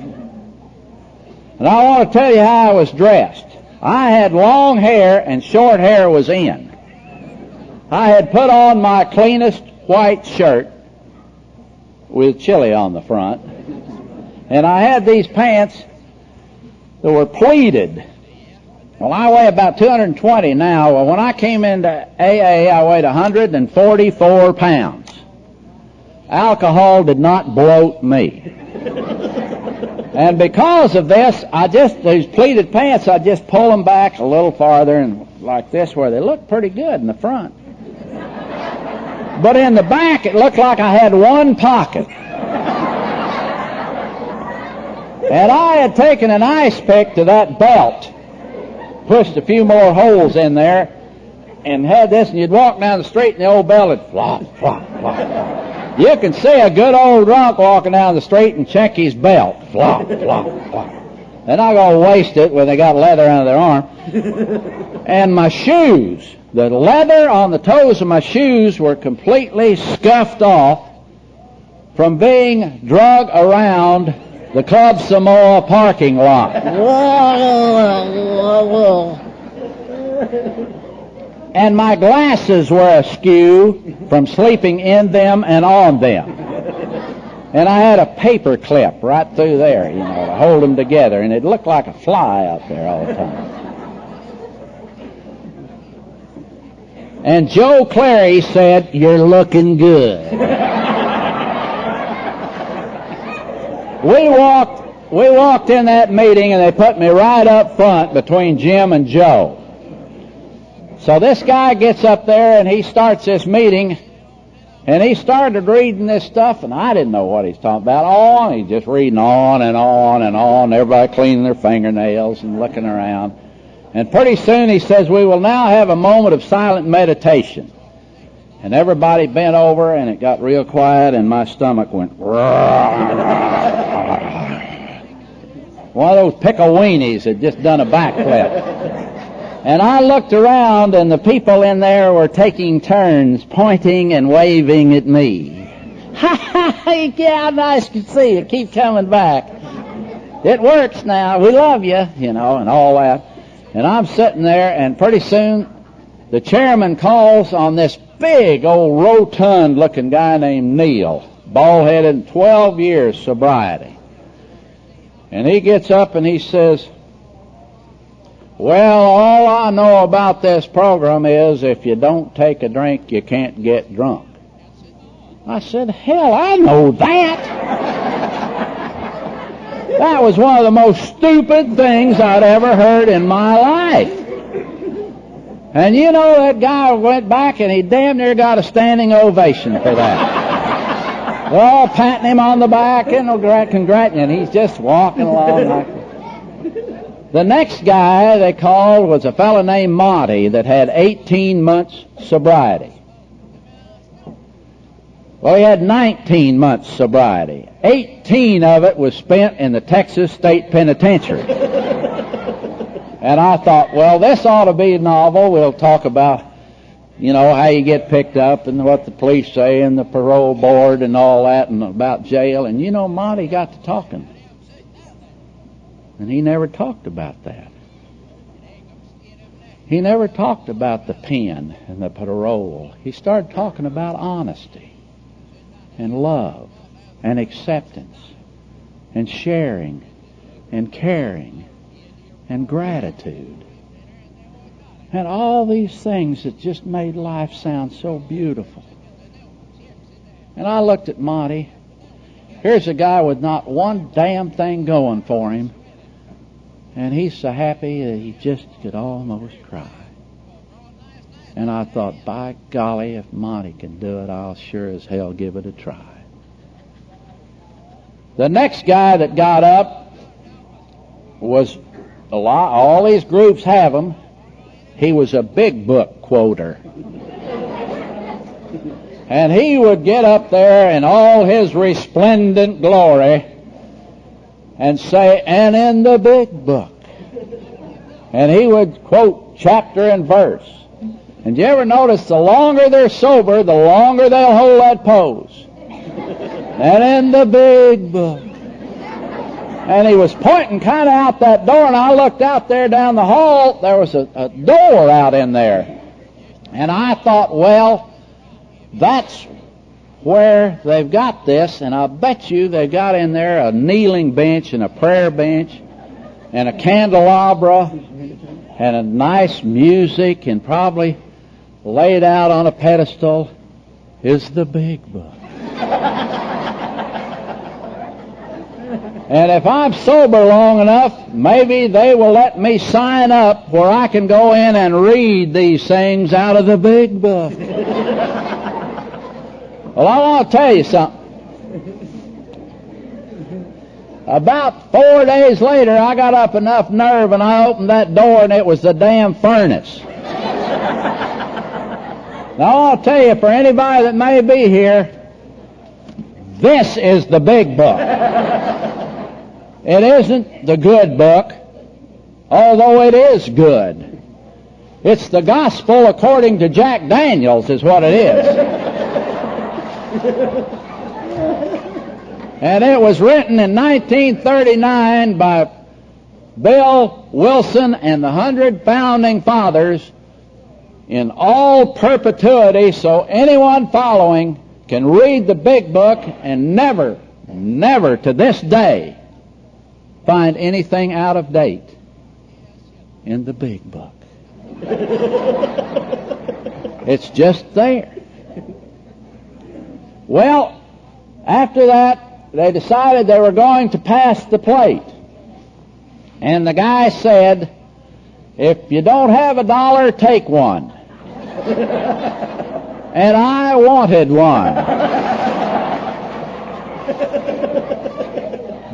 And I want to tell you how I was dressed. I had long hair, and short hair was in. I had put on my cleanest white shirt with chili on the front, and I had these pants that were pleated, Well, I weigh about 220 now. Well, when I came into AA, I weighed 144 pounds. Alcohol did not bloat me. And because of this, these pleated pants, I just pull them back a little farther and like this, where they look pretty good in the front. But in the back, it looked like I had one pocket. And I had taken an ice pick to that belt, pushed a few more holes in there, and had this, and you'd walk down the street and the old belt would flop, flop, flop, flop. You can see a good old drunk walking down the street and check his belt. Flop, flop, flop. They're not going to waste it when they got leather under their arm. And my shoes, the leather on the toes of my shoes were completely scuffed off from being drug around the Club Samoa parking lot. And my glasses were askew from sleeping in them and on them. And I had a paper clip right through there, to hold them together, and it looked like a fly out there all the time. And Joe Clary said, "You're looking good." We walked in that meeting, and they put me right up front between Jim and Joe. So this guy gets up there, and he starts this meeting, and he started reading this stuff, and I didn't know what he's talking about. He's just reading on and on and on, everybody cleaning their fingernails and looking around. And pretty soon he says, "We will now have a moment of silent meditation." And everybody bent over, and it got real quiet, and my stomach went... One of those pickle weenies had just done a backflip. And I looked around, and the people in there were taking turns pointing and waving at me. "Ha ha, yeah, nice to see you. Keep coming back. It works now. We love you," and all that. And I'm sitting there, and pretty soon the chairman calls on this big old rotund-looking guy named Neil, bald-headed, 12 years sobriety. And he gets up and he says, "Well, all I know about this program is if you don't take a drink, you can't get drunk." I said, "Hell, I know that." That was one of the most stupid things I'd ever heard in my life. And that guy went back and he damn near got a standing ovation for that. They're all patting him on the back and congratulating, and he's just walking along like that. The next guy they called was a fellow named Monty that had 18 months sobriety. Well, he had 19 months sobriety. 18 of it was spent in the Texas State Penitentiary. And I thought, well, this ought to be a novel. We'll talk about, how you get picked up and what the police say and the parole board and all that and about jail. And, Monty got to talking. And he never talked about that. He never talked about the pen and the parole. He started talking about honesty and love and acceptance and sharing and caring and gratitude. And all these things that just made life sound so beautiful. And I looked at Monty. Here's a guy with not one damn thing going for him. And he's so happy that he just could almost cry. And I thought, by golly, if Monty can do it, I'll sure as hell give it a try. The next guy that got up was all these groups have them. He was a big book quoter. And he would get up there in all his resplendent glory and say, "And in the big book." And he would quote chapter and verse. And you ever notice the longer they're sober, the longer they'll hold that pose. And in the big book. And he was pointing kind of out that door, and I looked out there down the hall. There was a door out in there. And I thought, well, that's where they've got this, and I bet you they've got in there a kneeling bench and a prayer bench and a candelabra and a nice music and probably laid out on a pedestal is the big book. And if I'm sober long enough, maybe they will let me sign up where I can go in and read these things out of the big book. Well, I want to tell you something. About 4 days later, I got up enough nerve and I opened that door and it was the damn furnace. Now, I'll tell you, for anybody that may be here, this is the big book. It isn't the good book, although it is good. It's the gospel according to Jack Daniels is what it is. And it was written in 1939 by Bill Wilson and the 100 founding fathers in all perpetuity, so anyone following can read the big book and never to this day find anything out of date in the big book. It's just there. Well, after that, they decided they were going to pass the plate. And the guy said, if you don't have $1, take one. And I wanted one.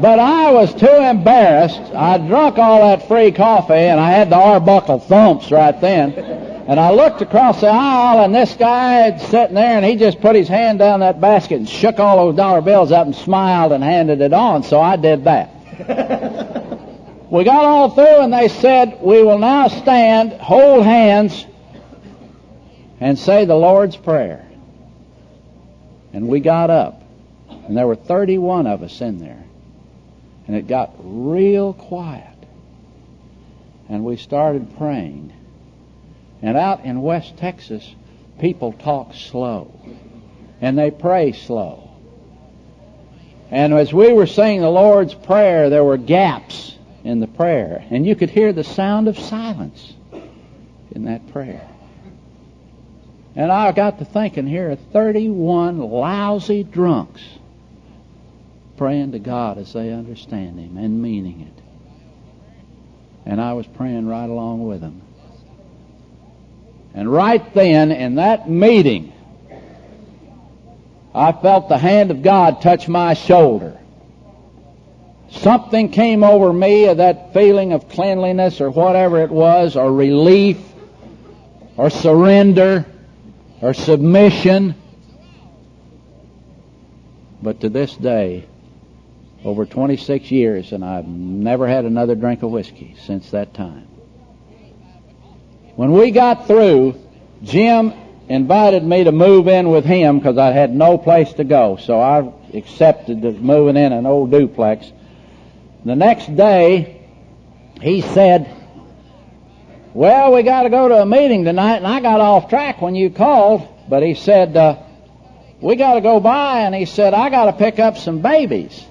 But I was too embarrassed. I drunk all that free coffee, and I had the Arbuckle thumps right then. And I looked across the aisle, and this guy sitting there, and he just put his hand down that basket and shook all those dollar bills up and smiled and handed it on, so I did that. We got all through, and they said, we will now stand, hold hands, and say the Lord's Prayer. And we got up, and there were 31 of us in there. And it got real quiet. And we started praying. And out in West Texas, people talk slow. And they pray slow. And as we were saying the Lord's Prayer, there were gaps in the prayer. And you could hear the sound of silence in that prayer. And I got to thinking here, 31 lousy drunks praying to God as they understand Him and meaning it. And I was praying right along with them. And right then, in that meeting, I felt the hand of God touch my shoulder. Something came over me of that feeling of cleanliness or whatever it was, or relief, or surrender, or submission. But to this day, over 26 years, and I've never had another drink of whiskey since that time. When we got through, Jim invited me to move in with him because I had no place to go, so I accepted moving in an old duplex. The next day, he said, well, we got to go to a meeting tonight, and I got off track when you called, but he said, we got to go by, and he said, I got to pick up some babies.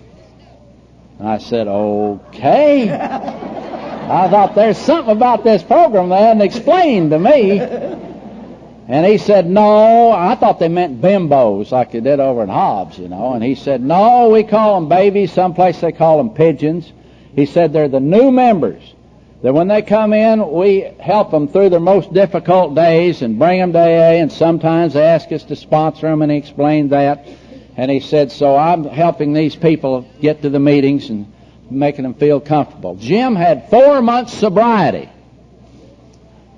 I said, okay. I thought there's something about this program they hadn't explained to me. And he said, no, I thought they meant bimbos like they did over in Hobbs, you know. And he said, no, we call them babies. Someplace they call them pigeons. He said they're the new members. That when they come in, we help them through their most difficult days and bring them to AA, and sometimes they ask us to sponsor them, and he explained that. And he said, so I'm helping these people get to the meetings and making them feel comfortable. Jim had 4 months sobriety.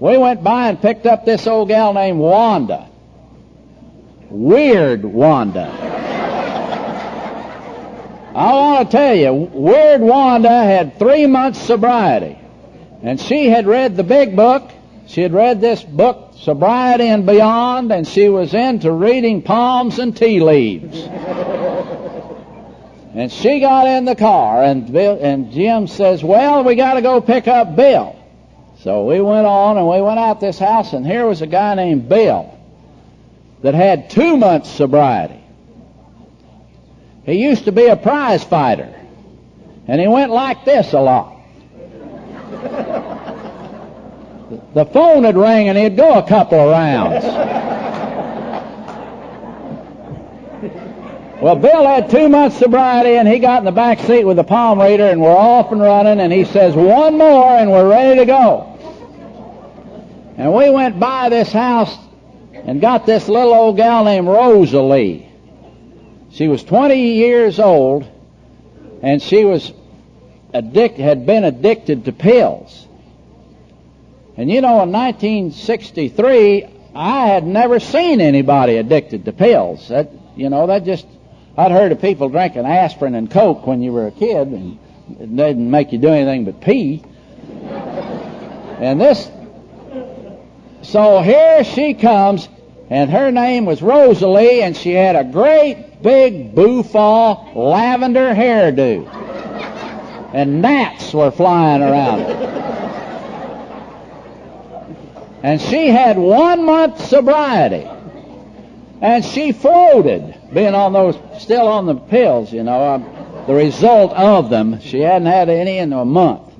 We went by and picked up this old gal named Wanda. Weird Wanda. I want to tell you, Weird Wanda had 3 months sobriety. And she had read the big book. She had read this book, Sobriety and Beyond, and she was into reading palms and tea leaves. And she got in the car, and Jim says, well, we got to go pick up Bill. So we went on, and we went out this house, and here was a guy named Bill that had 2 months sobriety. He used to be a prize fighter, and he went like this a lot. the phone would ring and he'd go a couple of rounds. Well, Bill had 2 months sobriety, and he got in the back seat with the palm reader, and we're off and running, and he says, one more, and we're ready to go. And we went by this house and got this little old gal named Rosalie. She was 20 years old, and she was had been addicted to pills. And you know, in 1963, I had never seen anybody addicted to pills. I'd heard of people drinking aspirin and Coke when you were a kid, and it didn't make you do anything but pee. So here she comes, and her name was Rosalie, and she had a great big bouffant lavender hairdo. And gnats were flying around her. And she had 1 month sobriety. And she floated, being still on the pills, the result of them. She hadn't had any in a month.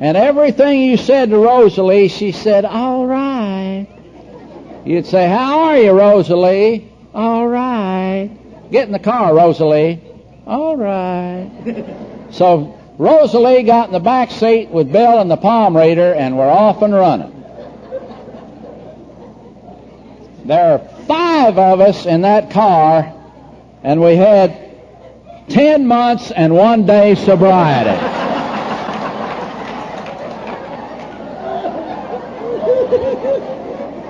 And everything you said to Rosalie, she said, all right. You'd say, how are you, Rosalie? All right. Get in the car, Rosalie. All right. So Rosalie got in the back seat with Bill and the palm reader, and we're off and running. There are 5 of us in that car, and we had 10 months and 1 day sobriety.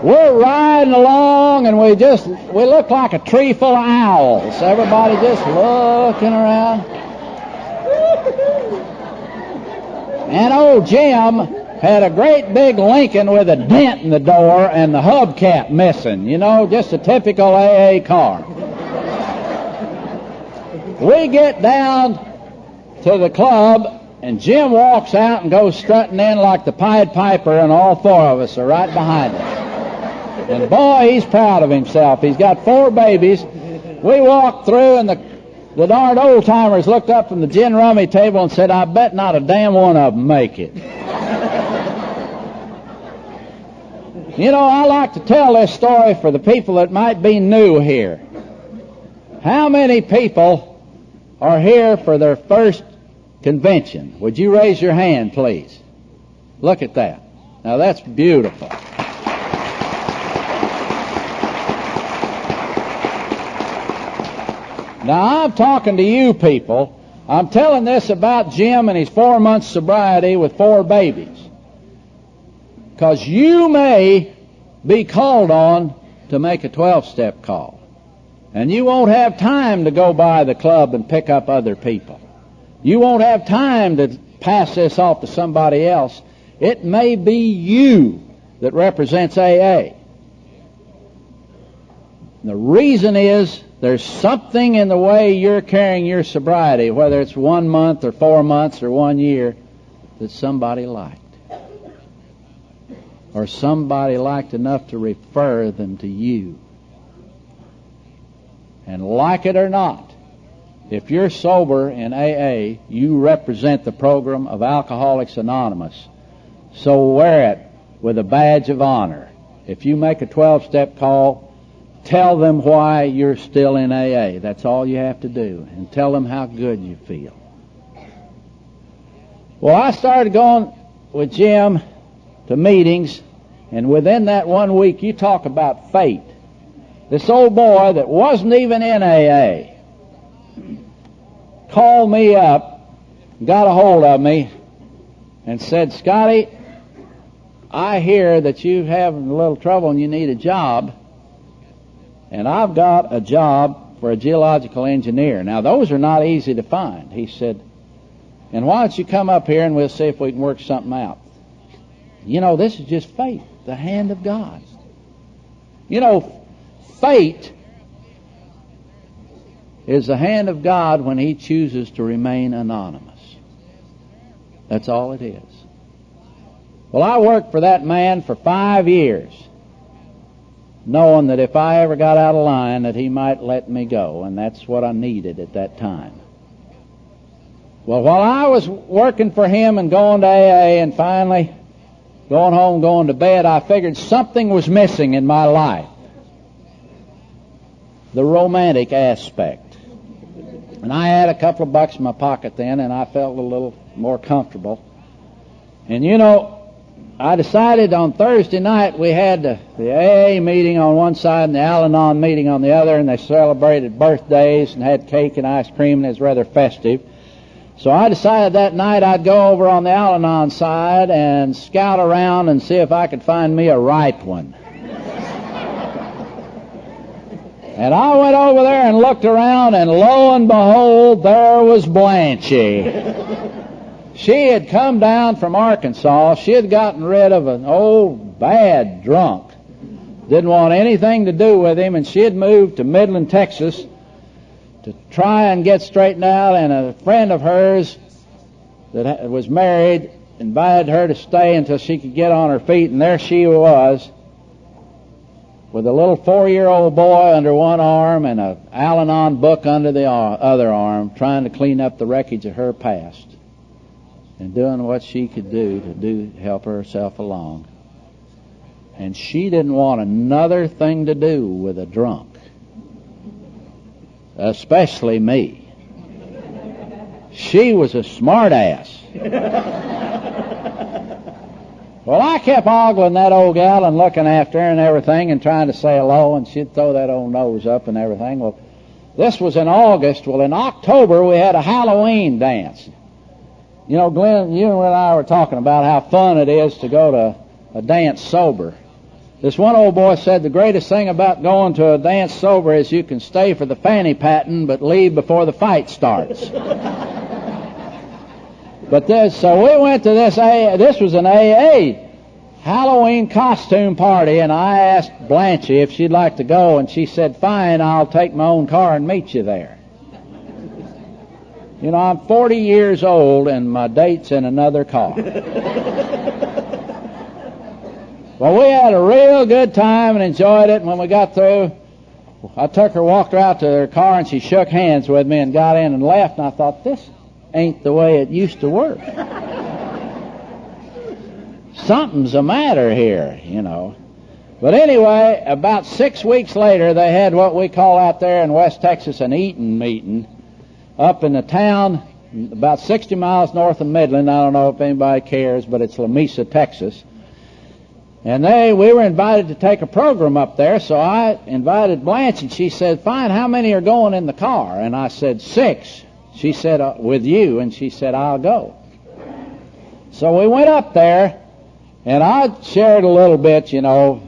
We're riding along, and we look like a tree full of owls. Everybody just looking around. And old Jim had a great big Lincoln with a dent in the door and the hubcap missing. Just a typical AA car. We get down to the club, and Jim walks out and goes strutting in like the Pied Piper, and all 4 of us are right behind him. And boy, he's proud of himself. He's got 4 babies. We walked through, and the darned old-timers looked up from the gin rummy table and said, I bet not a damn one of them make it. I like to tell this story for the people that might be new here. How many people are here for their first convention? Would you raise your hand, please? Look at that. Now, that's beautiful. Now, I'm talking to you people. I'm telling this about Jim and his 4 months sobriety with 4 babies. Because you may be called on to make a 12-step call. And you won't have time to go by the club and pick up other people. You won't have time to pass this off to somebody else. It may be you that represents AA. The reason is there's something in the way you're carrying your sobriety, whether it's 1 month or 4 months or 1 year, that somebody liked. Or somebody liked enough to refer them to you. And like it or not, if you're sober in AA, you represent the program of Alcoholics Anonymous. So wear it with a badge of honor. If you make a 12-step call, tell them why you're still in AA. That's all you have to do. And tell them how good you feel. Well, I started going with Jim to meetings, and within that 1 week, you talk about fate. This old boy that wasn't even in AA called me up, got a hold of me, and said, Scotty, I hear that you're having a little trouble and you need a job, and I've got a job for a geological engineer. Now, those are not easy to find. He said, and why don't you come up here and we'll see if we can work something out. This is just fate, the hand of God. Fate is the hand of God when He chooses to remain anonymous. That's all it is. Well, I worked for that man for 5 years, knowing that if I ever got out of line that he might let me go, and that's what I needed at that time. Well, while I was working for him and going to AA, and finally going home, going to bed, I figured something was missing in my life. The romantic aspect. And I had a couple of bucks in my pocket then, and I felt a little more comfortable. And you know, I decided on Thursday night we had the AA meeting on one side and the Al-Anon meeting on the other, and they celebrated birthdays and had cake and ice cream, and it was rather festive. So I decided that night I'd go over on the Al-Anon side and scout around and see if I could find me a ripe one. And I went over there and looked around, and lo and behold, there was Blanchie. She had come down from Arkansas. She had gotten rid of an old, bad drunk. Didn't want anything to do with him, and she had moved to Midland, Texas, to try and get straightened out, and a friend of hers that was married invited her to stay until she could get on her feet, and there she was, with a little 4-year-old boy under one arm and an Al-Anon book under the other arm, trying to clean up the wreckage of her past and doing what she could do to help herself along. And she didn't want another thing to do with a drunk, especially me. She was a smart ass. Well, I kept ogling that old gal and looking after her and everything and trying to say hello, and she'd throw that old nose up and everything. Well, this was in August. Well, in October, we had a Halloween dance. You know, Glenn, you and I were talking about how fun it is to go to a dance sober. This one old boy said the greatest thing about going to a dance sober is you can stay for the fanny patting but leave before the fight starts. So we went to this was an AA Halloween costume party, and I asked Blanchie if she'd like to go, and she said, fine, I'll take my own car and meet you there. You know, I'm 40 years old, and my date's in another car. Well, we had a real good time and enjoyed it, and when we got through, I took her, walked her out to her car, and she shook hands with me and got in and left, and I thought, this ain't the way it used to work. Something's the matter here, you know. But anyway, about 6 weeks later, they had what we call out there in West Texas an eating meeting up in the town about 60 miles north of Midland. I don't know if anybody cares, but it's La Mesa, Texas. And we were invited to take a program up there, so I invited Blanche, and she said, fine, how many are going in the car? And I said, 6. She said, with you, and she said, I'll go. So we went up there, and I shared a little bit, you know.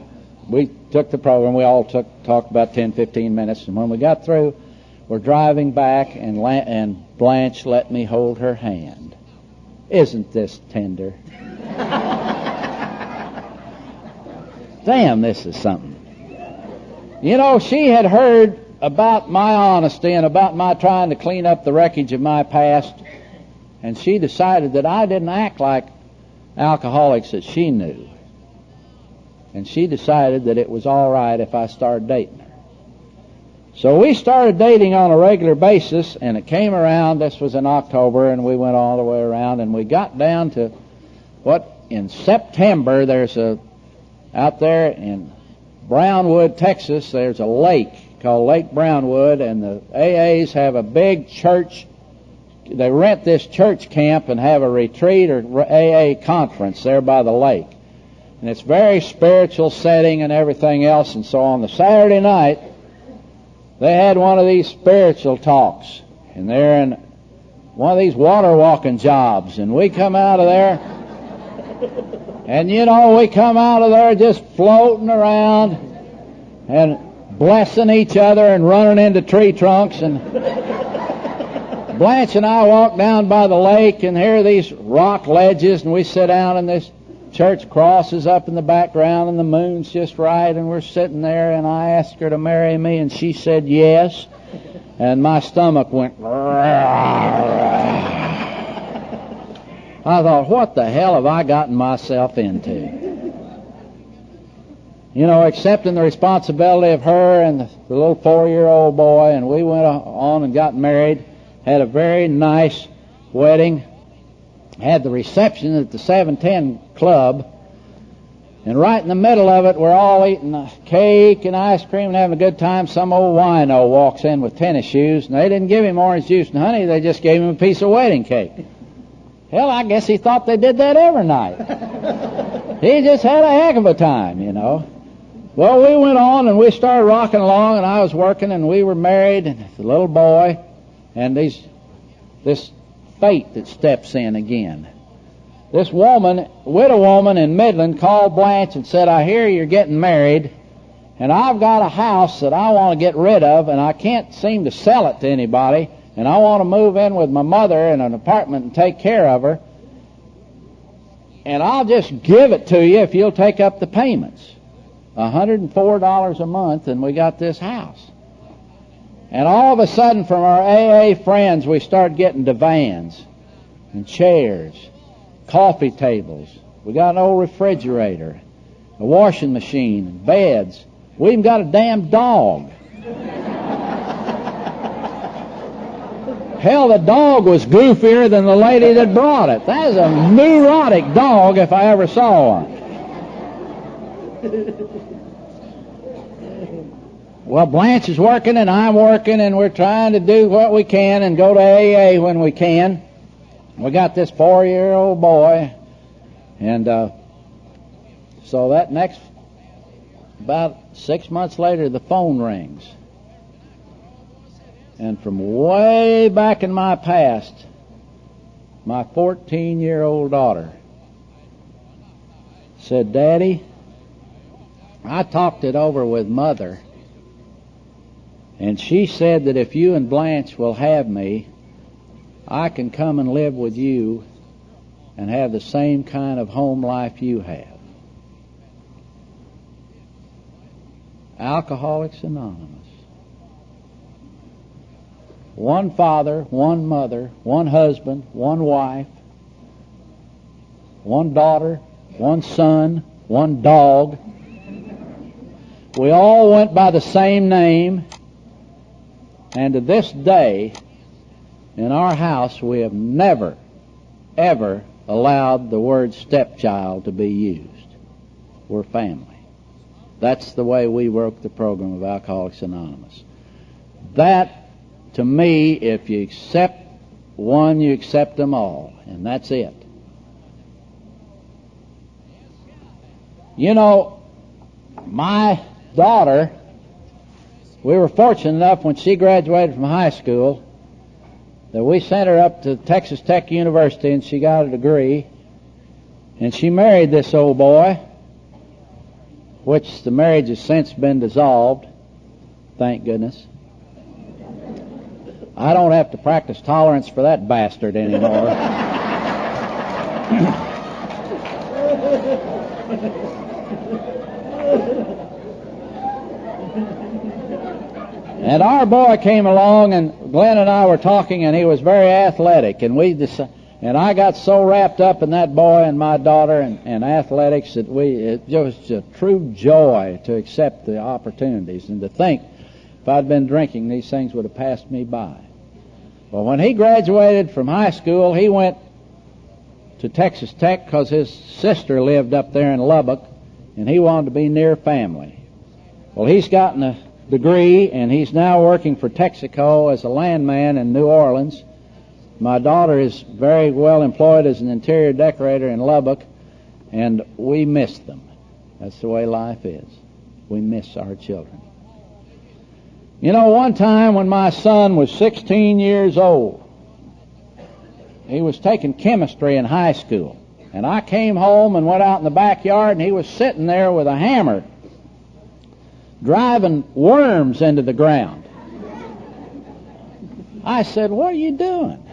We took the program. We all talked about 10, 15 minutes, and when we got through, we're driving back, and Blanche let me hold her hand. Isn't this tender? Damn, this is something. You know, she had heard about my honesty and about my trying to clean up the wreckage of my past, and she decided that I didn't act like alcoholics that she knew. And she decided that it was all right if I started dating her. So we started dating on a regular basis, and it came around, this was in October, and we went all the way around, and we got down to in September, out there in Brownwood, Texas, there's a lake called Lake Brownwood, and the AAs have a big church. They rent this church camp and have a retreat or AA conference there by the lake. And it's very spiritual setting and everything else. And so on the Saturday night, they had one of these spiritual talks. And they're in one of these water walking jobs. And we come out of there, and you know, we come out of there just floating around and blessing each other and running into tree trunks. And Blanche and I walk down by the lake, and here are these rock ledges, and we sit down, and this church cross is up in the background, and the moon's just right, and we're sitting there, and I asked her to marry me, and she said yes, and my stomach went I thought, what the hell have I gotten myself into? You know, accepting the responsibility of her and the little 4-year-old boy, and we went on and got married, had a very nice wedding, had the reception at the 710 Club And right in the middle of it, we're all eating cake and ice cream and having a good time. Some old wino walks in with tennis shoes, and they didn't give him orange juice and honey. They just gave him a piece of wedding cake. Hell, I guess he thought they did that every night. He just had a heck of a time, you know. Well, we went on, and we started rocking along, and I was working, and we were married, and the little boy, and this fate that steps in again. This woman, widow woman in Midland, called Blanche and said, I hear you're getting married, and I've got a house that I want to get rid of, and I can't seem to sell it to anybody, and I want to move in with my mother in an apartment and take care of her, and I'll just give it to you if you'll take up the payments. $104 a month, and we got this house. And all of a sudden, from our AA friends, we started getting divans and chairs, coffee tables. We got an old refrigerator, a washing machine, beds. We even got a damn dog. Hell, the dog was goofier than the lady that brought it. That is a neurotic dog if I ever saw one. Well, Blanche is working and I'm working, and we're trying to do what we can and go to AA when we can. We got this 4-year-old boy, and so that next, about 6 months later, the phone rings. And from way back in my past, my 14-year-old daughter said, Daddy, I talked it over with Mother, and she said that if you and Blanche will have me, I can come and live with you and have the same kind of home life you have. Alcoholics Anonymous. One father, one mother, one husband, one wife, one daughter, one son, one dog. We all went by the same name, and to this day, in our house, we have never, ever allowed the word stepchild to be used. We're family. That's the way we work the program of Alcoholics Anonymous. That, to me, if you accept one, you accept them all, and that's it. You know, my daughter, we were fortunate enough when she graduated from high school that we sent her up to Texas Tech University, and she got a degree, and she married this old boy, which the marriage has since been dissolved, thank goodness. I don't have to practice tolerance for that bastard anymore. And our boy came along, and Glenn and I were talking, and he was very athletic, and and I got so wrapped up in that boy and my daughter and athletics that it was a true joy to accept the opportunities and to think if I'd been drinking, these things would have passed me by. Well, when he graduated from high school, he went to Texas Tech because his sister lived up there in Lubbock, and he wanted to be near family. Well, he's gotten a degree, and he's now working for Texaco as a landman in New Orleans. My daughter is very well employed as an interior decorator in Lubbock, and we miss them. That's the way life is. We miss our children. You know, one time when my son was 16 years old, he was taking chemistry in high school, and I came home and went out in the backyard, and he was sitting there with a hammer driving worms into the ground. I said, what are you doing?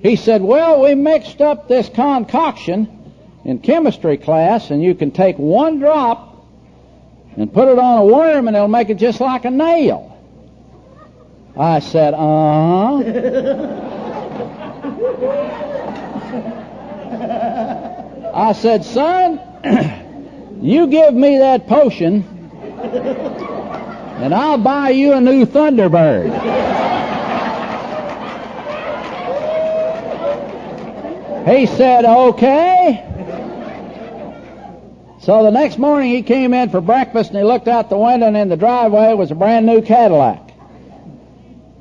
He said, well, we mixed up this concoction in chemistry class, and you can take one drop and put it on a worm, and it'll make it just like a nail. I said, uh-huh. I said, son, you give me that potion, and I'll buy you a new Thunderbird. He said, okay. So the next morning he came in for breakfast and he looked out the window, and in the driveway was a brand new Cadillac.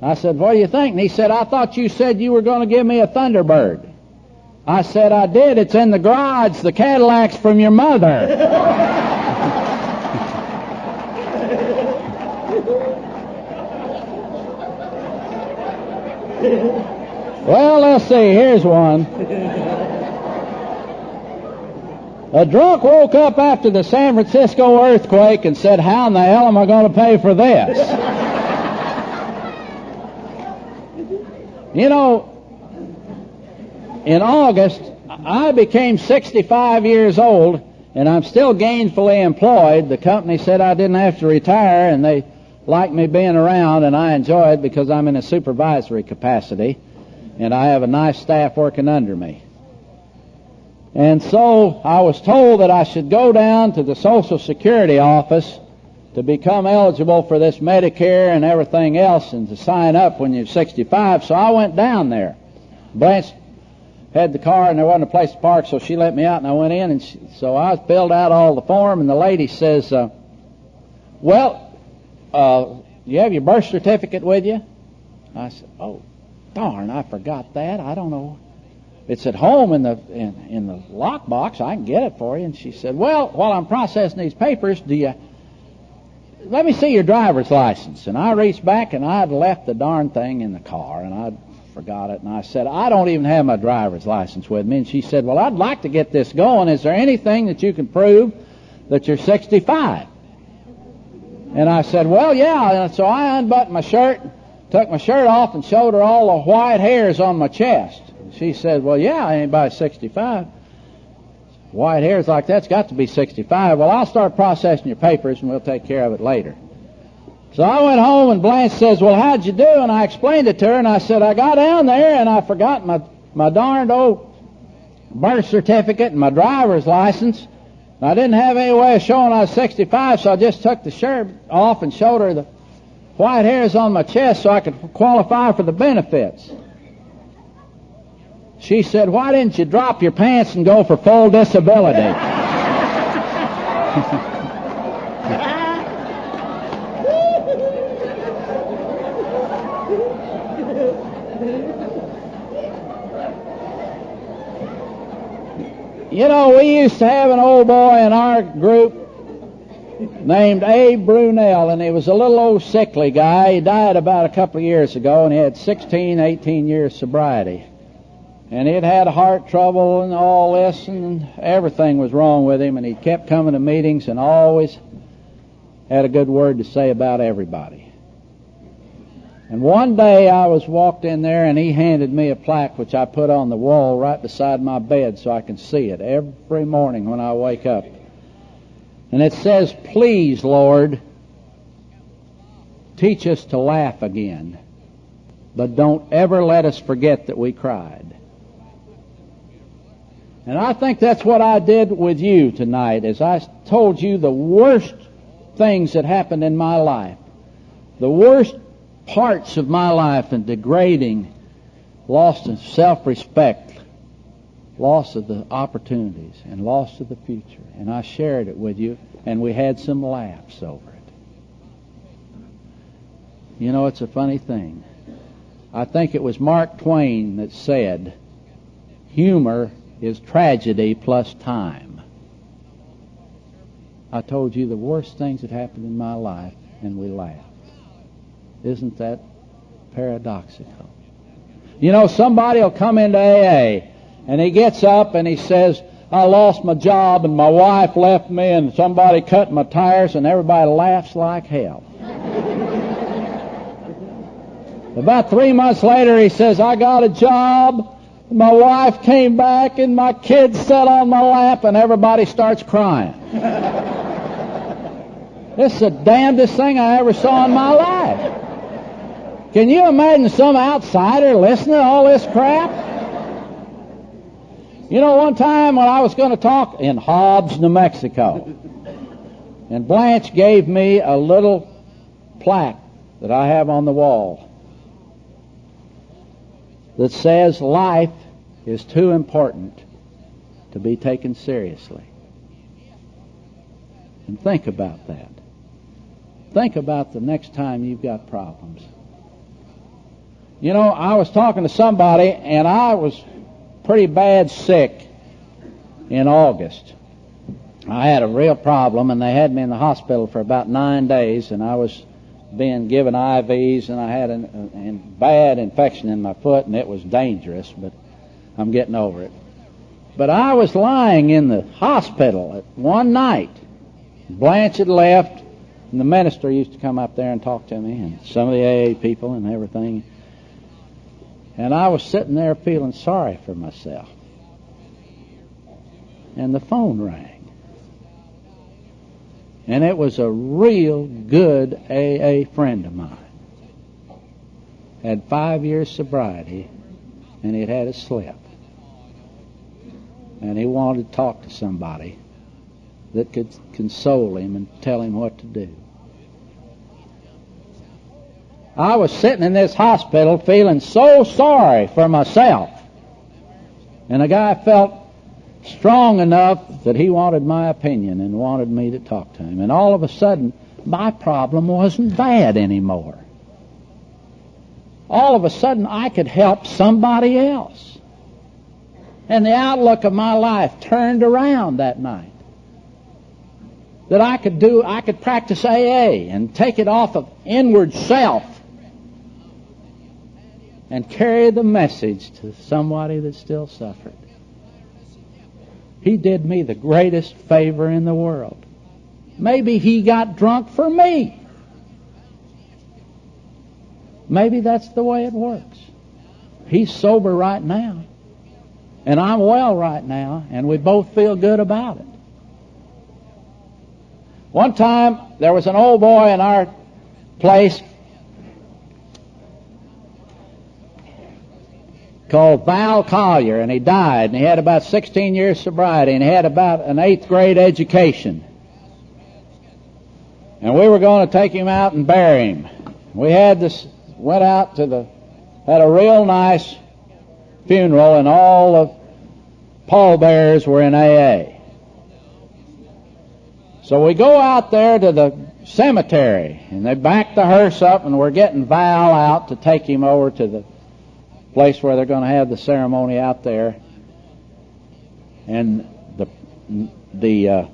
I said, what do you think? And he said, I thought you said you were going to give me a Thunderbird. I said, I did. It's in the garage. The Cadillac's from your mother. Well, let's see. Here's one. A drunk woke up after the San Francisco earthquake and said, how in the hell am I going to pay for this? You know, in August, I became 65 years old, and I'm still gainfully employed. The company said I didn't have to retire, and they liked me being around, and I enjoy it because I'm in a supervisory capacity, and I have a nice staff working under me. And so I was told that I should go down to the Social Security office to become eligible for this Medicare and everything else and to sign up when you're 65. So I went down there. Blanche had the car and there wasn't a place to park, so she let me out and I went in. And so I filled out all the form, and the lady says, you have your birth certificate with you? I said, oh, darn, I forgot that. I don't know. It's at home in the lockbox. I can get it for you. And she said, well, while I'm processing these papers, let me see your driver's license. And I reached back, and I had left the darn thing in the car, and I forgot it. And I said, I don't even have my driver's license with me. And she said, well, I'd like to get this going. Is there anything that you can prove that you're 65? And I said, well, yeah. And so I unbuttoned my shirt, took my shirt off, and showed her all the white hairs on my chest. She said, well, yeah, anybody 65. White hairs like that's got to be 65. Well, I'll start processing your papers, and we'll take care of it later. So I went home, and Blanche says, well, how'd you do? And I explained it to her, and I said, I got down there, and I forgot my darned old birth certificate and my driver's license. I didn't have any way of showing I was 65, so I just took the shirt off and showed her the white hairs on my chest so I could qualify for the benefits. She said, why didn't you drop your pants and go for full disability? You know, we used to have an old boy in our group named Abe Brunel, and he was a little old sickly guy. He died about a couple of years ago, and he had 18 years sobriety. And he'd had heart trouble and all this, and everything was wrong with him, and he kept coming to meetings and always had a good word to say about everybody. And one day I was walked in there, and he handed me a plaque which I put on the wall right beside my bed so I can see it every morning when I wake up. And it says, please, Lord, teach us to laugh again, but don't ever let us forget that we cried. And I think that's what I did with you tonight, as I told you the worst things that happened in my life, the worst parts of my life, and degrading, loss of self-respect, loss of the opportunities, and loss of the future. And I shared it with you, and we had some laughs over it. You know, it's a funny thing. I think it was Mark Twain that said, humor is tragedy plus time. I told you the worst things that happened in my life, and we laughed. Isn't that paradoxical? You know, somebody will come into AA, and he gets up and he says, I lost my job, and my wife left me, and somebody cut my tires, and everybody laughs like hell. About 3 months later, he says, I got a job. My wife came back, and my kids sat on my lap, and everybody starts crying. This is the damnedest thing I ever saw in my life. Can you imagine some outsider listening to all this crap? You know, one time when I was going to talk in Hobbs, New Mexico, and Blanche gave me a little plaque that I have on the wall that says life is too important to be taken seriously. And think about that. Think about the next time you've got problems. You know, I was talking to somebody, and I was pretty bad sick in August. I had a real problem, and they had me in the hospital for about 9 days, and I was being given IVs, and I had a bad infection in my foot, and it was dangerous, but I'm getting over it. But I was lying in the hospital one night. Blanche had left, and the minister used to come up there and talk to me, and some of the AA people and everything. And I was sitting there feeling sorry for myself. And the phone rang. And it was a real good AA friend of mine. Had 5 years sobriety, and he'd had a slip. And he wanted to talk to somebody that could console him and tell him what to do. I was sitting in this hospital feeling so sorry for myself. And a guy felt strong enough that he wanted my opinion and wanted me to talk to him. And all of a sudden, my problem wasn't bad anymore. All of a sudden, I could help somebody else. And the outlook of my life turned around that night. That I could practice AA and take it off of inward self and carry the message to somebody that still suffered. He did me the greatest favor in the world. Maybe he got drunk for me. Maybe that's the way it works. He's sober right now, and I'm well right now, and we both feel good about it. One time, there was an old boy in our place called Val Collier, and he died, and he had about 16 years sobriety, and he had about an 8th grade education. And we were going to take him out and bury him. We had a real nice funeral, and all the pallbearers were in AA. So we go out there to the cemetery, and they back the hearse up, and we're getting Val out to take him over to the place where they're going to have the ceremony out there. And the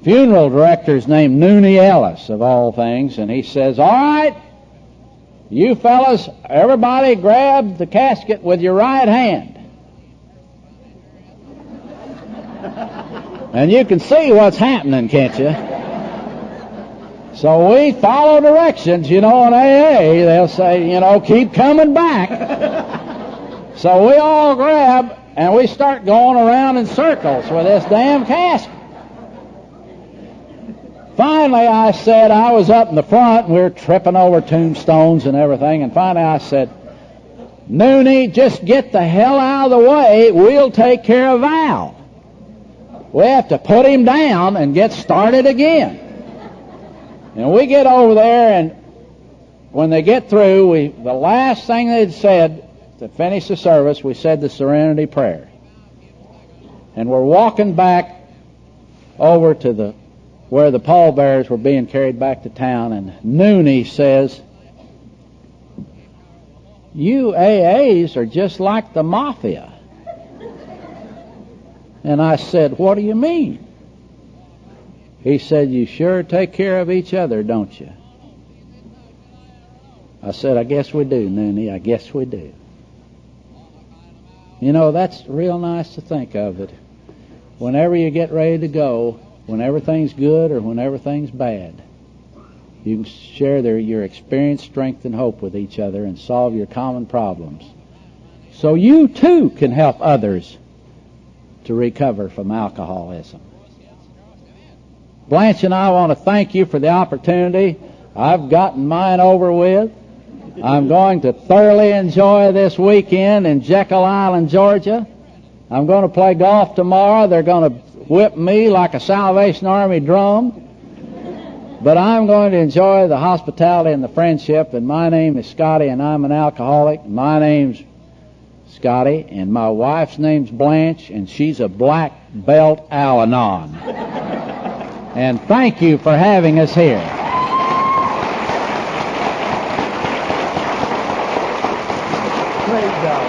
funeral director's named Noonie Ellis, of all things, and he says, "All right, you fellas, everybody grab the casket with your right hand." And you can see what's happening, can't you? So we follow directions, in AA. They'll say, keep coming back. So we all grab, and we start going around in circles with this damn casket. Finally, I said, I was up in the front, and we were tripping over tombstones and everything, and finally I said, "Noonie, just get the hell out of the way. We'll take care of Val. We have to put him down and get started again." And we get over there, and when they get through, the last thing they'd said to finish the service, we said the Serenity Prayer. And we're walking back over to where the pallbearers were being carried back to town, and Noonie says, "You AAs are just like the mafia." And I said, "What do you mean?" He said, "You sure take care of each other, don't you?" I said, "I guess we do, Noonie, I guess we do." That's real nice to think of it. Whenever you get ready to go, when everything's good or when everything's bad, you can share your experience, strength, and hope with each other and solve your common problems. So you, too, can help others to recover from alcoholism. Blanche and I want to thank you for the opportunity. I've gotten mine over with. I'm going to thoroughly enjoy this weekend in Jekyll Island, Georgia. I'm going to play golf tomorrow. They're going to whip me like a Salvation Army drum. But I'm going to enjoy the hospitality and the friendship. And my name is Scotty, and I'm an alcoholic. My name's Scotty, and my wife's name's Blanche, and she's a black belt Al-Anon. And thank you for having us here. Great job.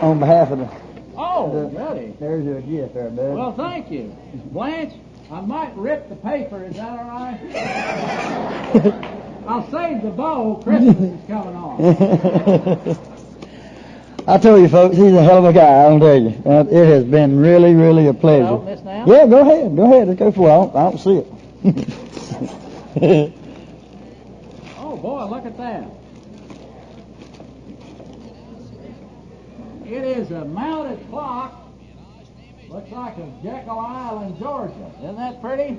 On behalf of the... Oh, really? There's your gift there, bud. Well, thank you. Blanche, I might rip the paper. Is that all right? I'll save the bow. Christmas is coming on. I told you, folks, he's a hell of a guy, I'll tell you. It has been really, really a pleasure. Help this now? Yeah, go ahead. Go ahead. Let's go for it. I don't see it. Oh, boy, look at that. It is a mounted clock. Looks like a Jekyll Island, Georgia. Isn't that pretty?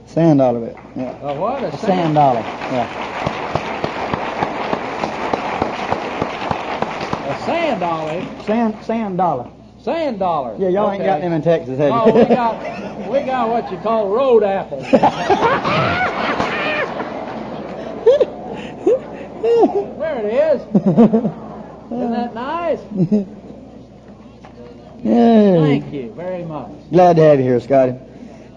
Sand dollar bit. Yeah. A what? A Sand dollar. Yeah. A sand dollar. Sand dollar. Sand dollar. Yeah, y'all ain't got them in Texas, have you? Oh, we got what you call road apples. There it is. Isn't that nice? Yeah. Thank you very much. Glad to have you here, Scotty.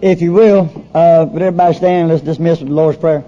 If you will, would everybody stand? Let's dismiss with the Lord's Prayer.